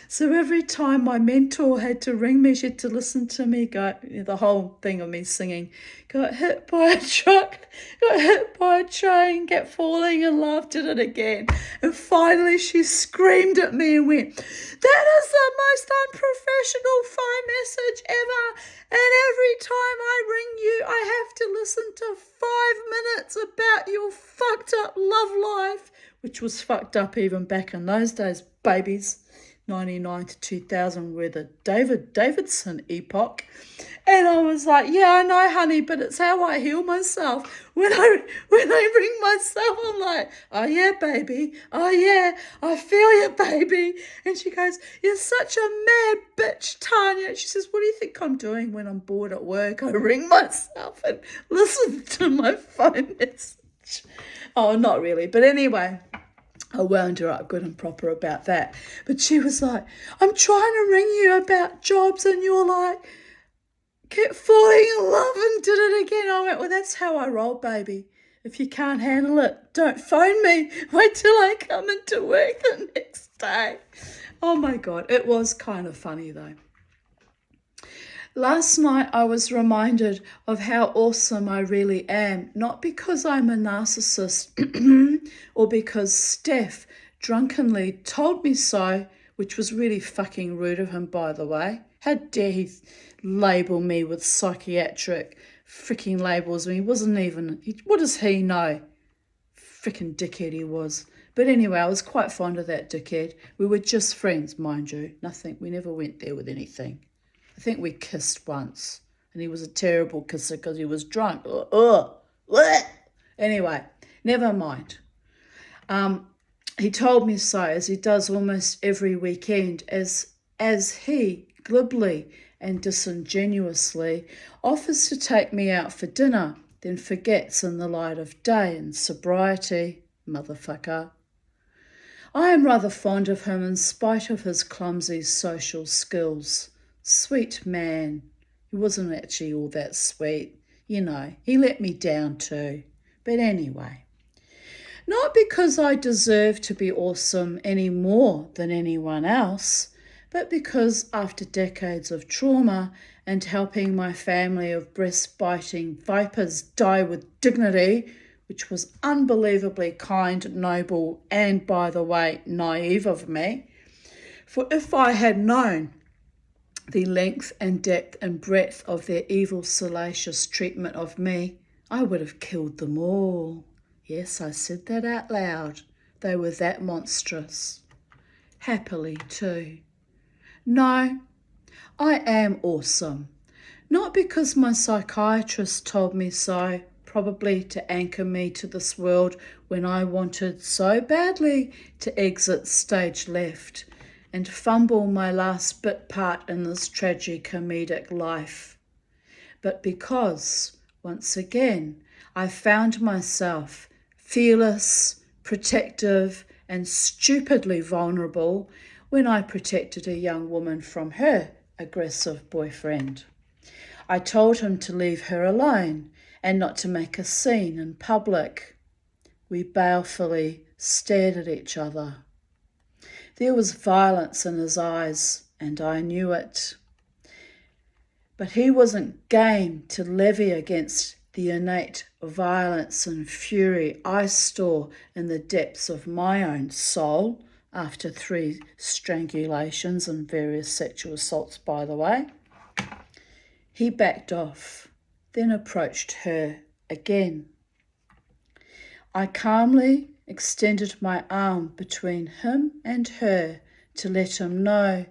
So every time my mentor had to ring me, she had to listen to me go, the whole thing of me singing, got hit by a truck, got hit by a train, kept falling and laughed at it again. And finally she screamed at me and went, that is the most unprofessional phone message ever. And every time I ring you, I have to listen to 5 minutes about your fucked up love life, which was fucked up even back in those days, babies. 99 to 2000 were the David Davidson epoch. And I was like, yeah, I know, honey, but it's how I heal myself. When I ring myself, I'm like, oh, yeah, baby. Oh, yeah, I feel you, baby. And she goes, you're such a mad bitch, Tanya. She says, what do you think I'm doing when I'm bored at work? I ring myself and listen to my phone message. Oh, not really. But anyway, I wound her up good and proper about that. But she was like, I'm trying to ring you about jobs and you're like, kept falling in love and did it again. I went, well, that's how I roll, baby. If you can't handle it, don't phone me. Wait till I come into work the next day. Oh, my God. It was kind of funny, though. Last night I was reminded of how awesome I really am, not because I'm a narcissist or because Steph drunkenly told me so, which was really fucking rude of him, by the way. How dare he label me with psychiatric freaking labels when he wasn't even, what does he know? Freaking dickhead he was. But anyway, I was quite fond of that dickhead. We were just friends, mind you. Nothing, we never went there with anything. I think we kissed once, and he was a terrible kisser because he was drunk. Anyway, never mind. He told me so, as he does almost every weekend, as he glibly and disingenuously offers to take me out for dinner, then forgets in the light of day and sobriety, motherfucker. I am rather fond of him in spite of his clumsy social skills. Sweet man. He wasn't actually all that sweet. You know, he let me down too. But anyway, not because I deserve to be awesome any more than anyone else, but because after decades of trauma and helping my family of breast-biting vipers die with dignity, which was unbelievably kind, noble, and, by the way, naive of me, for if I had known the length and depth and breadth of their evil, salacious treatment of me, I would have killed them all. Yes, I said that out loud. They were that monstrous. Happily, too. No, I am awesome. Not because my psychiatrist told me so, probably to anchor me to this world when I wanted so badly to exit stage left and fumble my last bit part in this tragicomedic life, but because, once again, I found myself fearless, protective, and stupidly vulnerable when I protected a young woman from her aggressive boyfriend. I told him to leave her alone and not to make a scene in public. We balefully stared at each other. There was violence in his eyes, and I knew it. But he wasn't game to levy against the innate violence and fury I store in the depths of my own soul after 3 strangulations and various sexual assaults, by the way. He backed off, then approached her again. I calmly extended my arm between him and her to let him know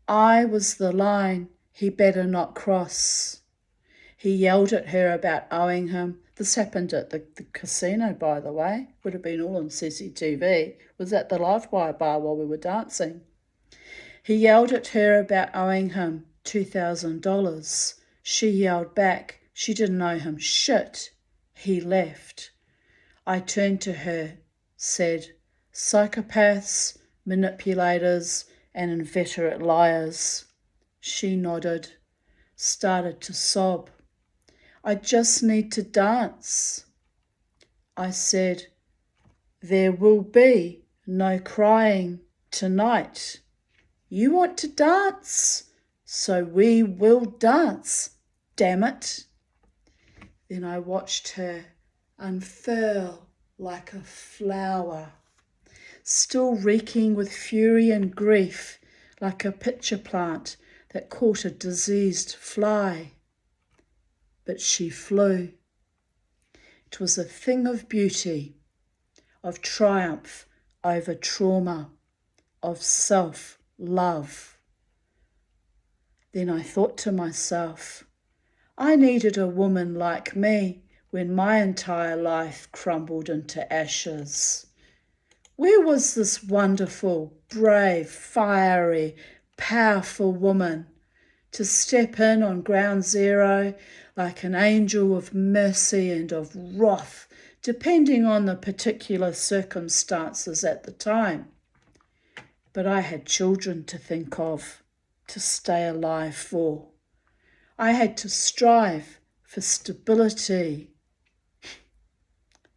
I was the line he better not cross. He yelled at her about owing him. This happened at the casino, by the way. Would have been all on CCTV. Was at the Livewire bar while we were dancing. He yelled at her about owing him $2,000. She yelled back she didn't owe him shit. He left. I turned to her, said, psychopaths, manipulators, and inveterate liars. She nodded, started to sob. I just need to dance. I said, there will be no crying tonight. You want to dance, so we will dance, damn it. Then I watched her unfurl like a flower, still reeking with fury and grief, like a pitcher plant that caught a diseased fly. But she flew. It was a thing of beauty, of triumph over trauma, of self-love. Then I thought to myself, I needed a woman like me when my entire life crumbled into ashes. Where was this wonderful, brave, fiery, powerful woman to step in on ground zero like an angel of mercy and of wrath, depending on the particular circumstances at the time? But I had children to think of, to stay alive for. I had to strive for stability.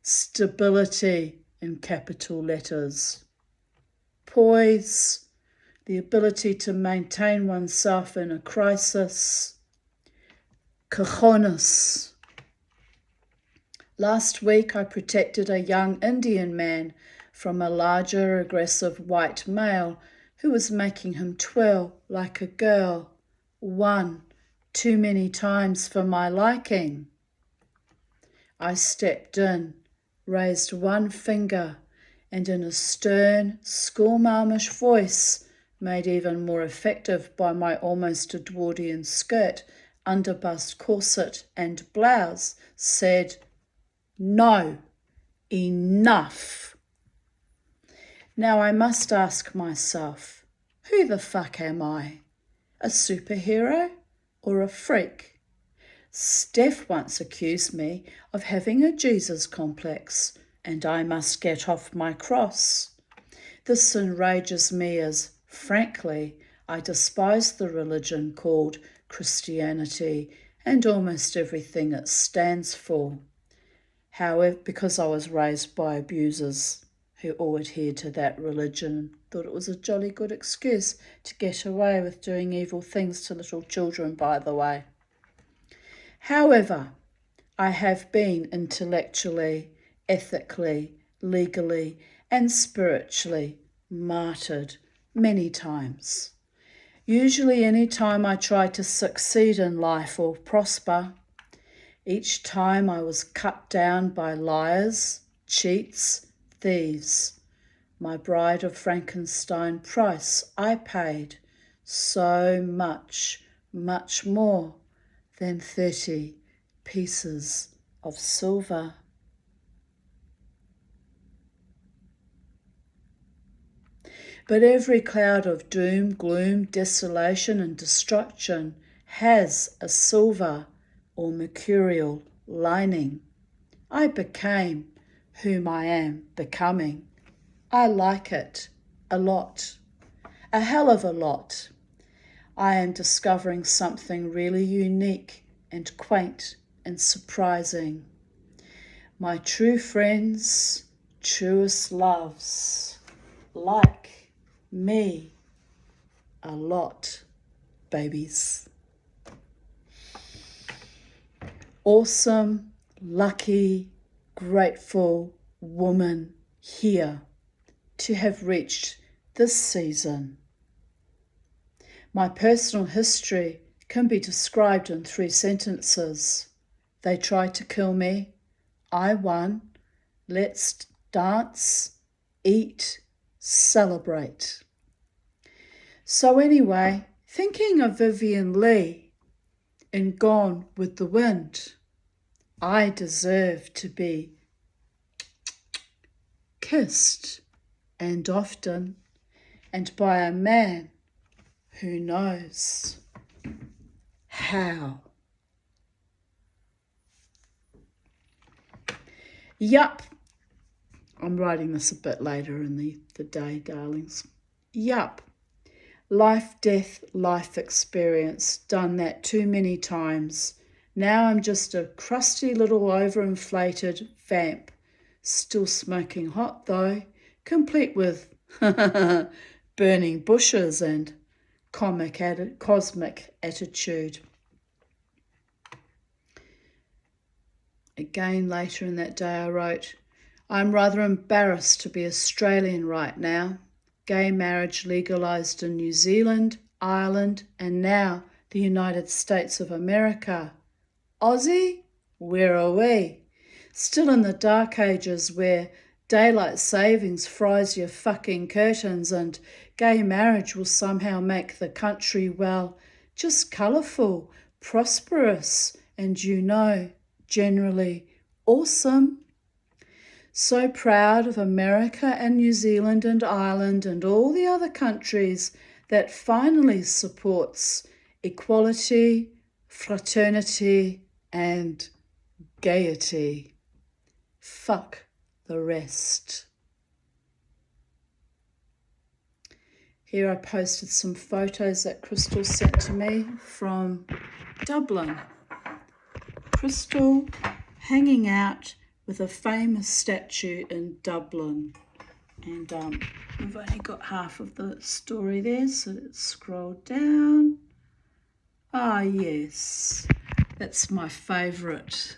Stability in capital letters. Poise, the ability to maintain oneself in a crisis. Cojones. Last week I protected a young Indian man from a larger, aggressive white male who was making him twirl like a girl, one too many times for my liking. I stepped in, raised one finger, and in a stern, schoolmarmish voice, made even more effective by my almost Edwardian skirt, underbust corset and blouse, said, "No, enough." Now I must ask myself, who the fuck am I? A superhero or a freak? Steph once accused me of having a Jesus complex, and I must get off my cross. This enrages me as, frankly, I despise the religion called Christianity and almost everything it stands for. However, because I was raised by abusers who all adhered to that religion, thought it was a jolly good excuse to get away with doing evil things to little children, by the way. However, I have been intellectually, ethically, legally, and spiritually martyred many times. Usually any time I tried to succeed in life or prosper, each time I was cut down by liars, cheats, thieves. My Bride of Frankenstein price I paid so much, much more than 30 pieces of silver. But every cloud of doom, gloom, desolation and destruction has a silver or mercurial lining. I became whom I am becoming. I like it a lot, a hell of a lot. I am discovering something really unique and quaint and surprising. My true friends, truest loves, like me a lot, babies. Awesome, lucky, grateful woman here to have reached this season. My personal history can be described in 3 sentences. They tried to kill me. I won. Let's dance, eat, celebrate. So anyway, thinking of Vivien Leigh in Gone with the Wind, I deserve to be kissed, and often, and by a man who knows how. Yup. I'm writing this a bit later in the day, darlings. Yup. Life, death, life experience. Done that too many times. Now I'm just a crusty little overinflated vamp Still smoking hot though, complete with burning bushes and cosmic attitude. Again, later in that day I wrote, I'm rather embarrassed to be Australian right now. Gay marriage legalised in New Zealand, Ireland, and now the United States of America. Aussie? Where are we? Still in the dark ages where daylight savings fries your fucking curtains and gay marriage will somehow make the country, well, just colourful, prosperous, and generally awesome. So proud of America and New Zealand and Ireland and all the other countries that finally supports equality, fraternity, and gaiety. Fuck the rest. Here I posted some photos that Crystal sent to me from Dublin. Crystal hanging out with a famous statue in Dublin. And we've only got half of the story there, so let's scroll down. Ah, yes. That's my favourite.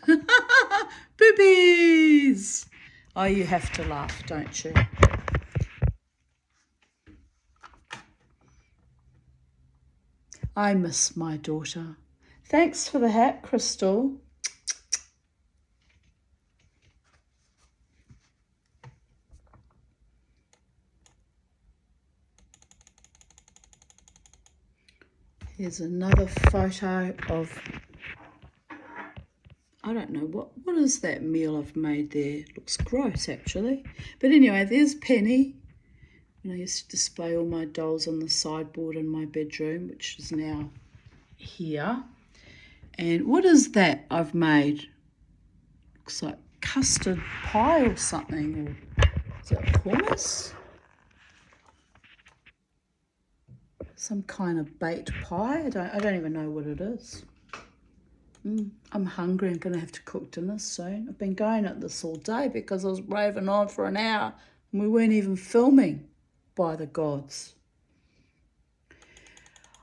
Boobies! Oh, you have to laugh, don't you? I miss my daughter. Thanks for the hat, Crystal. Here's another photo of, I don't know, what is that meal I've made there? Looks gross, actually. But anyway, there's Penny. And I used to display all my dolls on the sideboard in my bedroom, which is now here. And what is that I've made? Looks like custard pie or something. Or is it hummus? Some kind of baked pie. I don't even know what it is. I'm hungry. I'm going to have to cook dinner soon. I've been going at this all day because I was raving on for an hour and we weren't even filming, by the gods.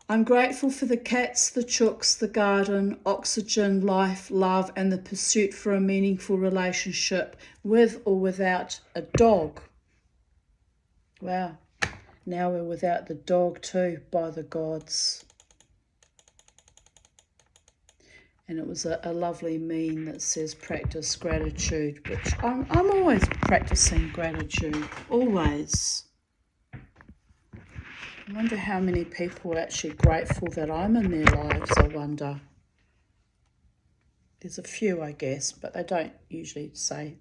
I'm grateful for the cats, the chooks, the garden, oxygen, life, love, and the pursuit for a meaningful relationship with or without a dog. Wow. Now we're without the dog too, by the gods. And it was a lovely meme that says practice gratitude, which I'm always practicing gratitude, always. I wonder how many people are actually grateful that I'm in their lives, I wonder. There's a few, I guess, but they don't usually say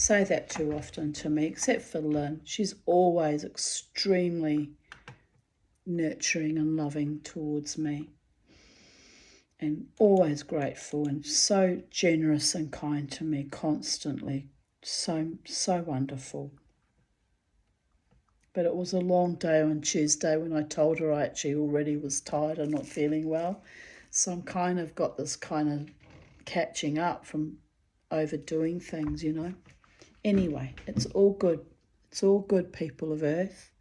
that too often to me, except for Lynn. She's always extremely nurturing and loving towards me, and always grateful and so generous and kind to me constantly. So wonderful. But it was a long day on Tuesday when I told her I actually already was tired and not feeling well. So I'm kind of got this kind of catching up from overdoing things, Anyway, it's all good. It's all good, people of Earth.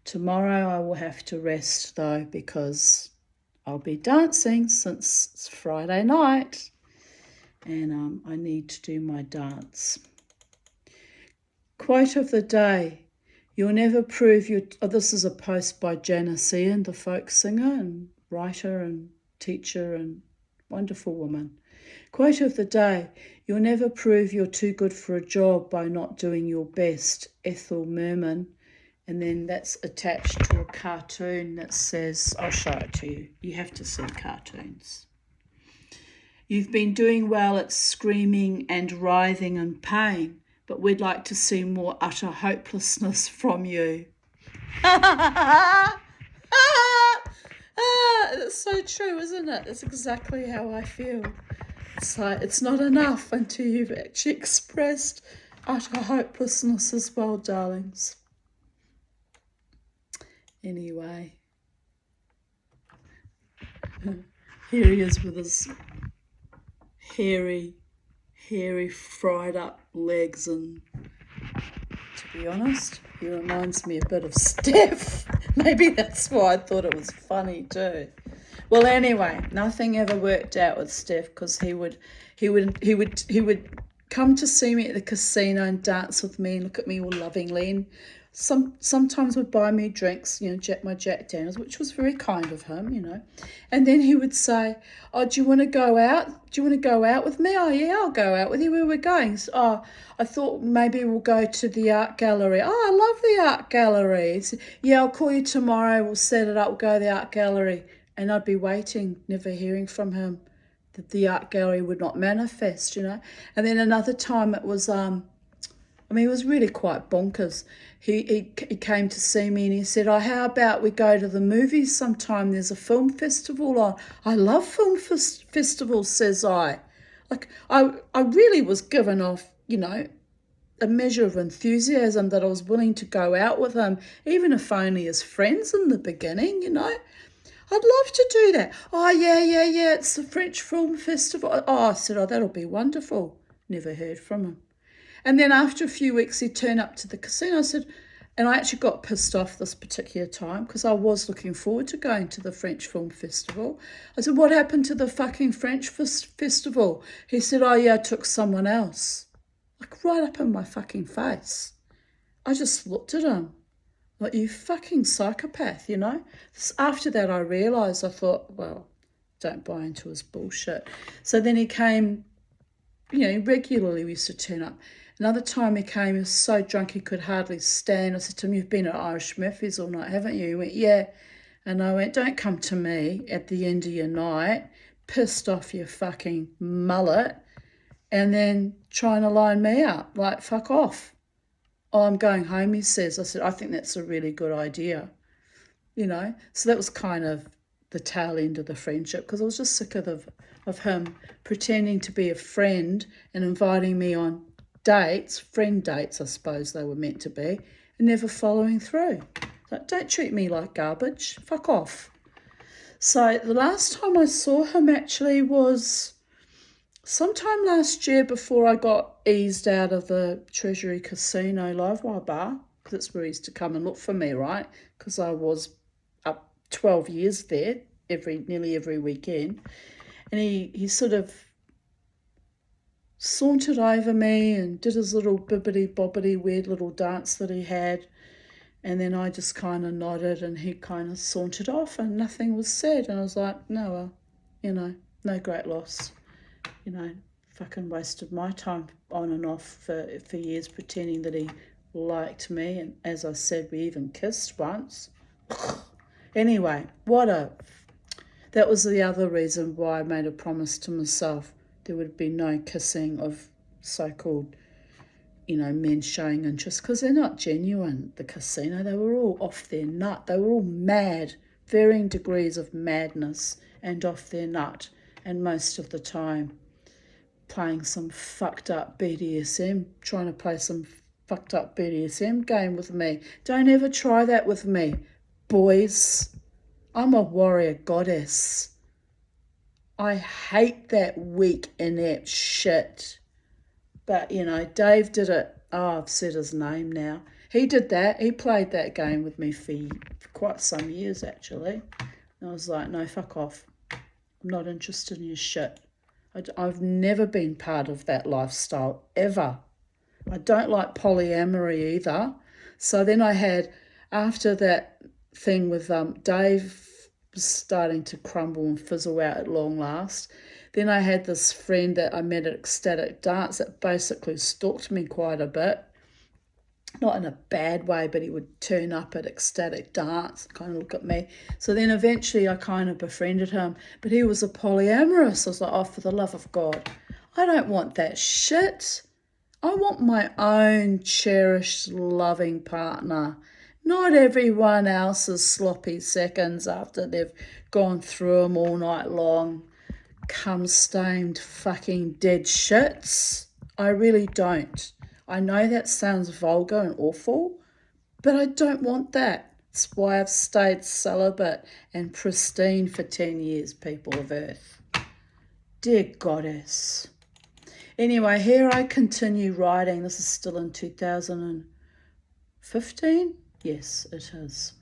Tomorrow I will have to rest though because I'll be dancing since it's Friday night and I need to do my dance. Quote of the day. You'll never prove this is a post by Janice Ian, the folk singer and writer and teacher and wonderful woman. Quote of the day, you'll never prove you're too good for a job by not doing your best, Ethel Merman. And then that's attached to a cartoon that says, I'll show it to you. You have to see cartoons. You've been doing well at screaming and writhing in pain, but we'd like to see more utter hopelessness from you. That's so true, isn't it? That's exactly how I feel. It's like it's not enough until you've actually expressed utter hopelessness as well, darlings. Anyway, here he is with his hairy, fried up legs, and to be honest, he reminds me a bit of Steph. Maybe that's why I thought it was funny too. Well, anyway, nothing ever worked out with Steph because he would come to see me at the casino and dance with me and look at me all lovingly, and sometimes would buy me drinks, my Jack Daniels, which was very kind of him. And then he would say, "Oh, do you want to go out? Do you want to go out with me?" "Oh, yeah, I'll go out with you. Where we're going?" So, "Oh, I thought maybe we'll go to the art gallery." "Oh, I love the art gallery." He said, "Yeah, I'll call you tomorrow. We'll set it up. We'll go to the art gallery." And I'd be waiting, never hearing from him. That the art gallery would not manifest. And then another time it was it was really quite bonkers. He came to see me and he said, "Oh, how about we go to the movies sometime? There's a film festival on." "I love film festivals," says I. Like, I really was given off, a measure of enthusiasm that I was willing to go out with him, even if only as friends in the beginning. "I'd love to do that." "Oh, yeah, it's the French Film Festival." "Oh," I said, "oh, that'll be wonderful." Never heard from him. And then after a few weeks, he'd turn up to the casino. I said, and I actually got pissed off this particular time because I was looking forward to going to the French Film Festival. I said, "What happened to the fucking French festival?" He said, "Oh, yeah, I took someone else." Like, right up in my fucking face. I just looked at him. Like, you fucking psychopath, After that, I realised, I thought, well, don't buy into his bullshit. So then he came, regularly we used to turn up. Another time he came, he was so drunk he could hardly stand. I said to him, "You've been at Irish Murphy's all night, haven't you?" He went, "Yeah." And I went, "Don't come to me at the end of your night, pissed off your fucking mullet, and then trying to line me up. Like, fuck off." "Oh, I'm going home," he says. I said, "I think that's a really good idea." So that was kind of the tail end of the friendship because I was just sick of him pretending to be a friend and inviting me on dates, friend dates, I suppose they were meant to be, and never following through. Like, don't treat me like garbage. Fuck off. So the last time I saw him actually was sometime last year before I got eased out of the Treasury Casino Livewire Bar, because that's where he used to come and look for me, right? Because I was up 12 years there nearly every weekend. And he sort of sauntered over me and did his little bibbity-bobbity weird little dance that he had. And then I just kind of nodded and he kind of sauntered off and nothing was said. And I was like, no, well, no great loss. Fucking wasted my time on and off for years pretending that he liked me. And as I said, we even kissed once. Anyway, that was the other reason why I made a promise to myself. There would be no kissing of so-called, men showing interest because they're not genuine. The casino, they were all off their nut. They were all mad, varying degrees of madness and off their nut. And most of the time playing some fucked up BDSM, trying to play some fucked up BDSM game with me. Don't ever try that with me, boys. I'm a warrior goddess. I hate that weak, inept shit. But, Dave did it. Oh, I've said his name now. He did that. He played that game with me for quite some years, actually. And I was like, no, fuck off. I'm not interested in your shit. I've never been part of that lifestyle, ever. I don't like polyamory either. So then I had, after that thing with Dave was starting to crumble and fizzle out at long last, then I had this friend that I met at Ecstatic Dance that basically stalked me quite a bit. Not in a bad way, but he would turn up at Ecstatic Dance, kind of look at me. So then eventually I kind of befriended him, but he was a polyamorous. I was like, oh, for the love of God, I don't want that shit. I want my own cherished, loving partner, not everyone else's sloppy seconds after they've gone through them all night long. Cum-stained fucking dead shits. I really don't. I know that sounds vulgar and awful, but I don't want that. It's why I've stayed celibate and pristine for 10 years, people of Earth. Dear Goddess. Anyway, here I continue writing. This is still in 2015. Yes, it is.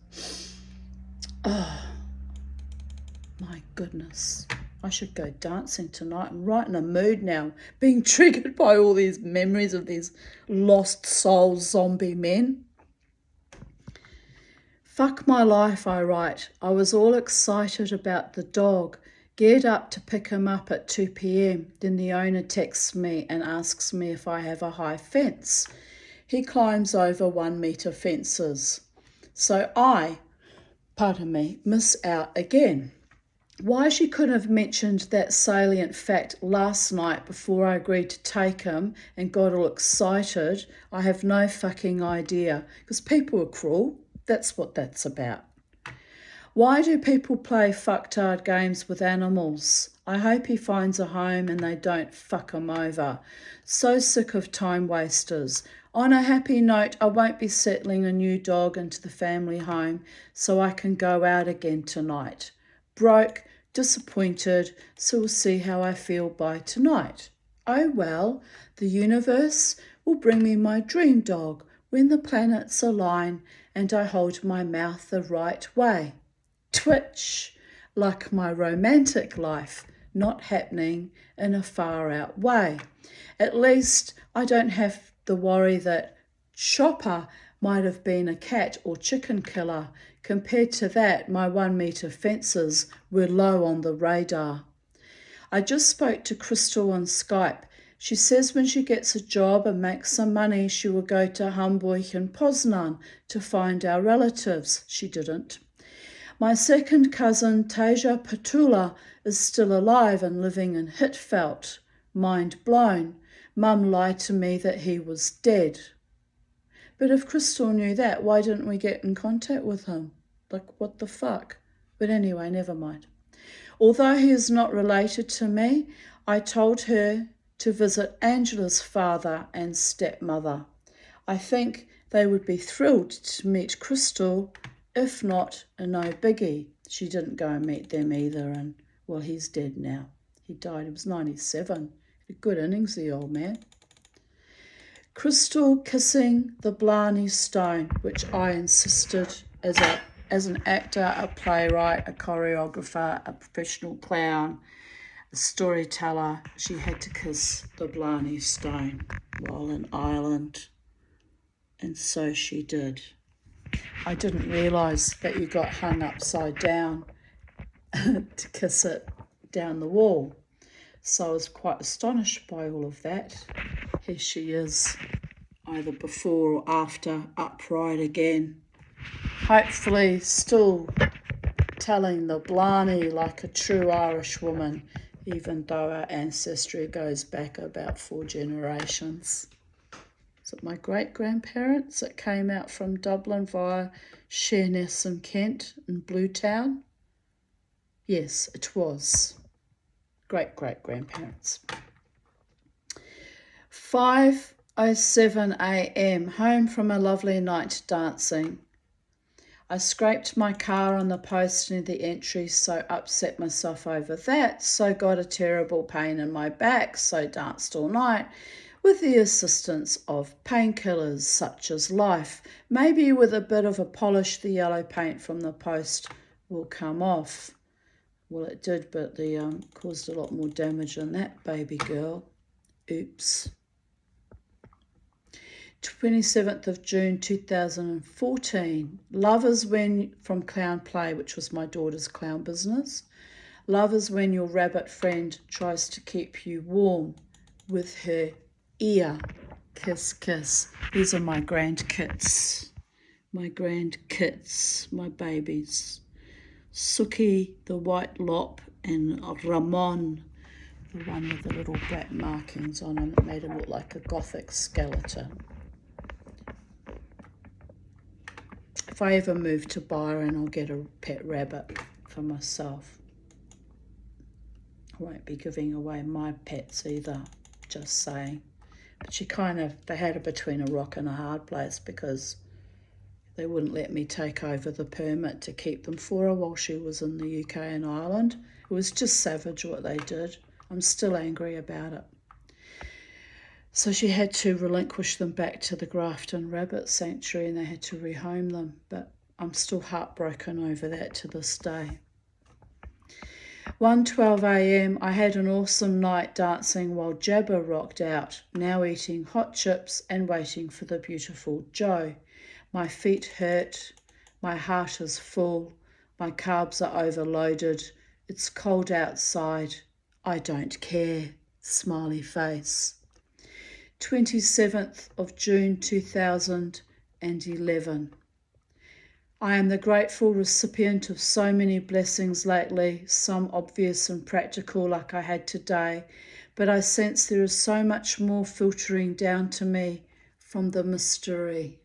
Oh, my goodness. I should go dancing tonight. I'm right in a mood now, being triggered by all these memories of these lost soul zombie men. Fuck my life, I write. I was all excited about the dog. Geared up to pick him up at 2 p.m. Then the owner texts me and asks me if I have a high fence. He climbs over 1 metre fences. So I, miss out again. Why she couldn't have mentioned that salient fact last night before I agreed to take him and got all excited, I have no fucking idea. Because people are cruel. That's what that's about. Why do people play fucktard games with animals? I hope he finds a home and they don't fuck him over. So sick of time wasters. On a happy note, I won't be settling a new dog into the family home so I can go out again tonight. Broke, disappointed, so we'll see how I feel by tonight. Oh well, the universe will bring me my dream dog when the planets align and I hold my mouth the right way. Twitch, like my romantic life, not happening in a far out way. At least I don't have the worry that Chopper might have been a cat or chicken killer. Compared to that, my 1 metre fences were low on the radar. I just spoke to Crystal on Skype. She says when she gets a job and makes some money, she will go to Hamburg and Poznan to find our relatives. She didn't. My second cousin, Tasia Patula, is still alive and living in Hitveld. Mind blown. Mum lied to me that he was dead. But if Crystal knew that, why didn't we get in contact with him? Like, what the fuck? But anyway, never mind. Although he is not related to me, I told her to visit Angela's father and stepmother. I think they would be thrilled to meet Crystal. If not, a no biggie. She didn't go and meet them either, and, well, he's dead now. He died, he was 97. A good innings, the old man. Crystal kissing the Blarney Stone, which I insisted as an actor, a playwright, a choreographer, a professional clown, a storyteller, she had to kiss the Blarney Stone while in Ireland, and so she did. I didn't realise that you got hung upside down to kiss it down the wall. So I was quite astonished by all of that. Here she is, either before or after, upright again. Hopefully still telling the Blarney like a true Irish woman, even though our ancestry goes back about 4 generations. Is it my great-grandparents that came out from Dublin via Sheerness and Kent and Bluetown? Yes, it was. Great-great-grandparents. 5:07 a.m, home from a lovely night dancing. I scraped my car on the post near the entry, so upset myself over that, so got a terrible pain in my back, so danced all night with the assistance of painkillers such as Life. Maybe with a bit of a polish the yellow paint from the post will come off. Well, it did, but the caused a lot more damage than that, baby girl. Oops. 27th of June 2014. Love is when, from Clown Play, which was my daughter's clown business. Love is when your rabbit friend tries to keep you warm with her ear. Kiss, kiss. These are my grandkids. My babies. Suki, the white lop, and Ramon, the one with the little black markings on him that made him look like a gothic skeleton. If I ever move to Byron, I'll get a pet rabbit for myself. I won't be giving away my pets either, just saying. But they had her between a rock and a hard place because they wouldn't let me take over the permit to keep them for her while she was in the UK and Ireland. It was just savage what they did. I'm still angry about it. So she had to relinquish them back to the Grafton Rabbit Sanctuary and they had to rehome them. But I'm still heartbroken over that to this day. 1:12 a.m. I had an awesome night dancing while Jabba rocked out, now eating hot chips and waiting for the beautiful Joe. My feet hurt, my heart is full, my carbs are overloaded, it's cold outside, I don't care, smiley face. 27th of June 2011. I am the grateful recipient of so many blessings lately, some obvious and practical like I had today, but I sense there is so much more filtering down to me from the mystery.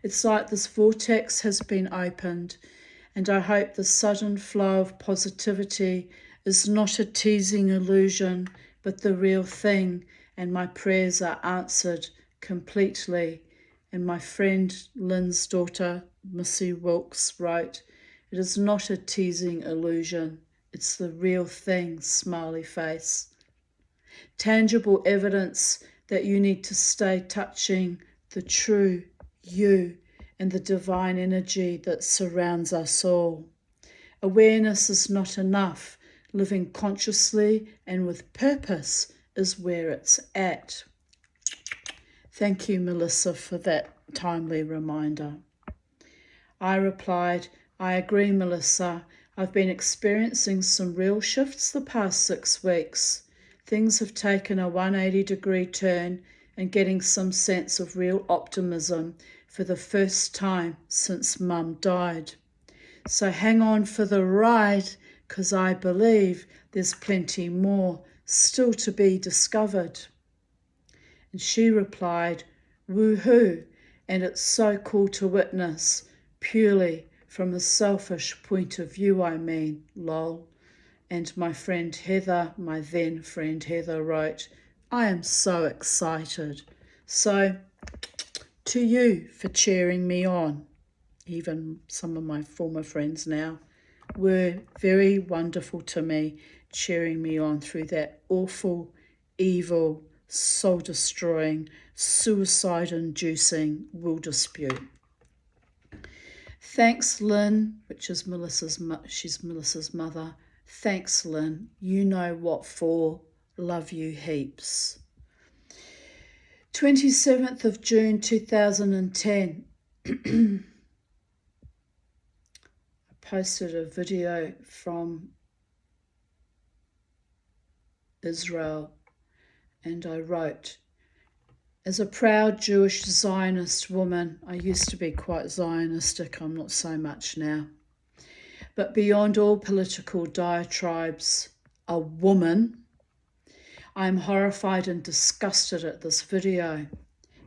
It's like this vortex has been opened, and I hope the sudden flow of positivity is not a teasing illusion, but the real thing, and my prayers are answered completely. And my friend Lynn's daughter, Missy Wilkes, wrote, "It is not a teasing illusion, it's the real thing, smiley face." Tangible evidence that you need to stay touching the true you and the divine energy that surrounds us all. Awareness is not enough. Living consciously and with purpose is where it's at. Thank you, Melissa, for that timely reminder. I replied, I agree, Melissa. I've been experiencing some real shifts the past 6 weeks. Things have taken a 180-degree turn and getting some sense of real optimism for the first time since Mum died. So hang on for the ride, because I believe there's plenty more still to be discovered. And she replied, woohoo, and it's so cool to witness, purely from a selfish point of view, I mean, lol. And my friend Heather, my then friend Heather, wrote, I am so excited. So, to you for cheering me on. Even some of my former friends now were very wonderful to me, cheering me on through that awful, evil, soul-destroying, suicide-inducing will dispute. Thanks, Lynn, which is she's Melissa's mother. Thanks, Lynn. You know what for. Love you heaps. 27th of June 2010. I posted a video from Israel and I wrote, as a proud Jewish Zionist woman, I used to be quite Zionistic, I'm not so much now, but beyond all political diatribes, a woman, I am horrified and disgusted at this video.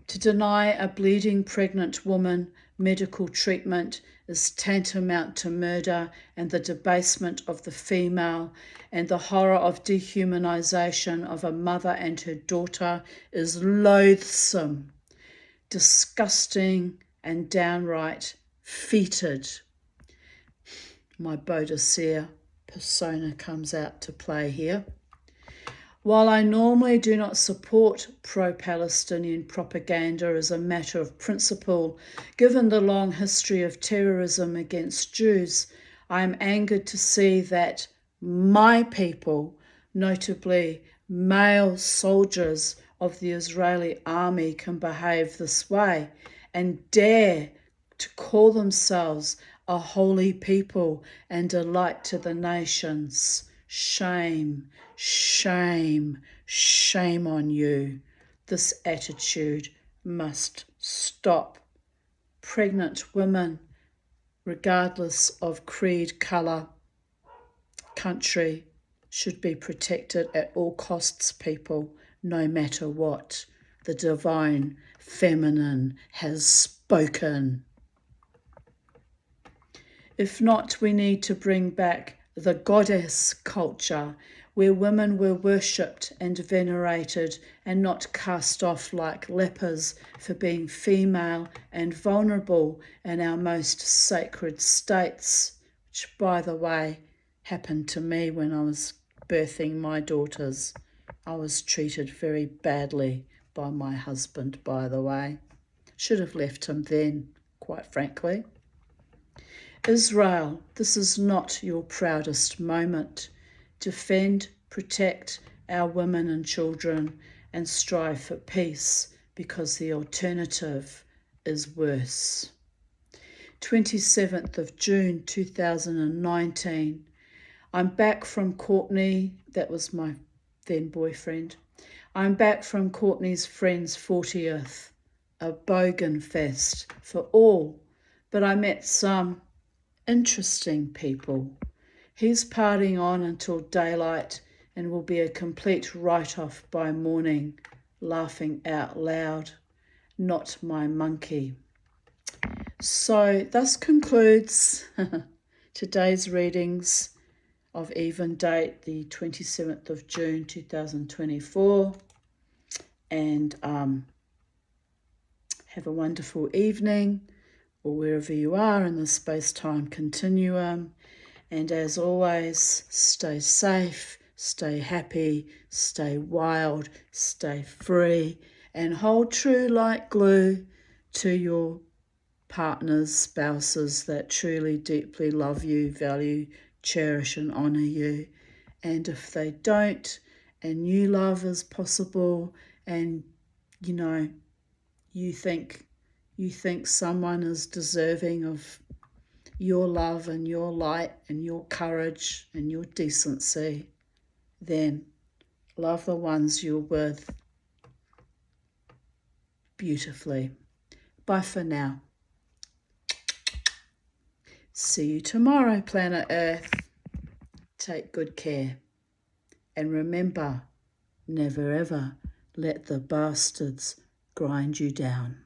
To deny a bleeding pregnant woman medical treatment is tantamount to murder and the debasement of the female, and the horror of dehumanization of a mother and her daughter is loathsome, disgusting, and downright fetid. My Baudelaire persona comes out to play here. While I normally do not support pro-Palestinian propaganda as a matter of principle, given the long history of terrorism against Jews, I am angered to see that my people, notably male soldiers of the Israeli army, can behave this way and dare to call themselves a holy people and a light to the nations. Shame, shame, shame on you. This attitude must stop. Pregnant women, regardless of creed, colour, country, should be protected at all costs, people, no matter what. The divine feminine has spoken. If not, we need to bring back the goddess culture, where women were worshipped and venerated and not cast off like lepers for being female and vulnerable in our most sacred states, which, by the way, happened to me when I was birthing my daughters. I was treated very badly by my husband, by the way. Should have left him then, quite frankly. Israel, this is not your proudest moment. Defend, protect our women and children and strive for peace, because the alternative is worse. 27th of June 2019. I'm back from Courtney, that was my then boyfriend. I'm back from Courtney's friend's 40th, a bogan fest for all, but I met some interesting people. He's partying on until daylight and will be a complete write-off by morning, laughing out loud. Not my monkey. So thus concludes today's readings of even date, the 27th of June 2024. And have a wonderful evening, or wherever you are in the space-time continuum. And as always, stay safe, stay happy, stay wild, stay free, and hold true like glue to your partners, spouses that truly, deeply love you, value, cherish and honour you. And if they don't, and new love is possible, and you think someone is deserving of your love and your light and your courage and your decency, then love the ones you're with beautifully. Bye for now. See you tomorrow, planet Earth. Take good care. And remember, never ever let the bastards grind you down.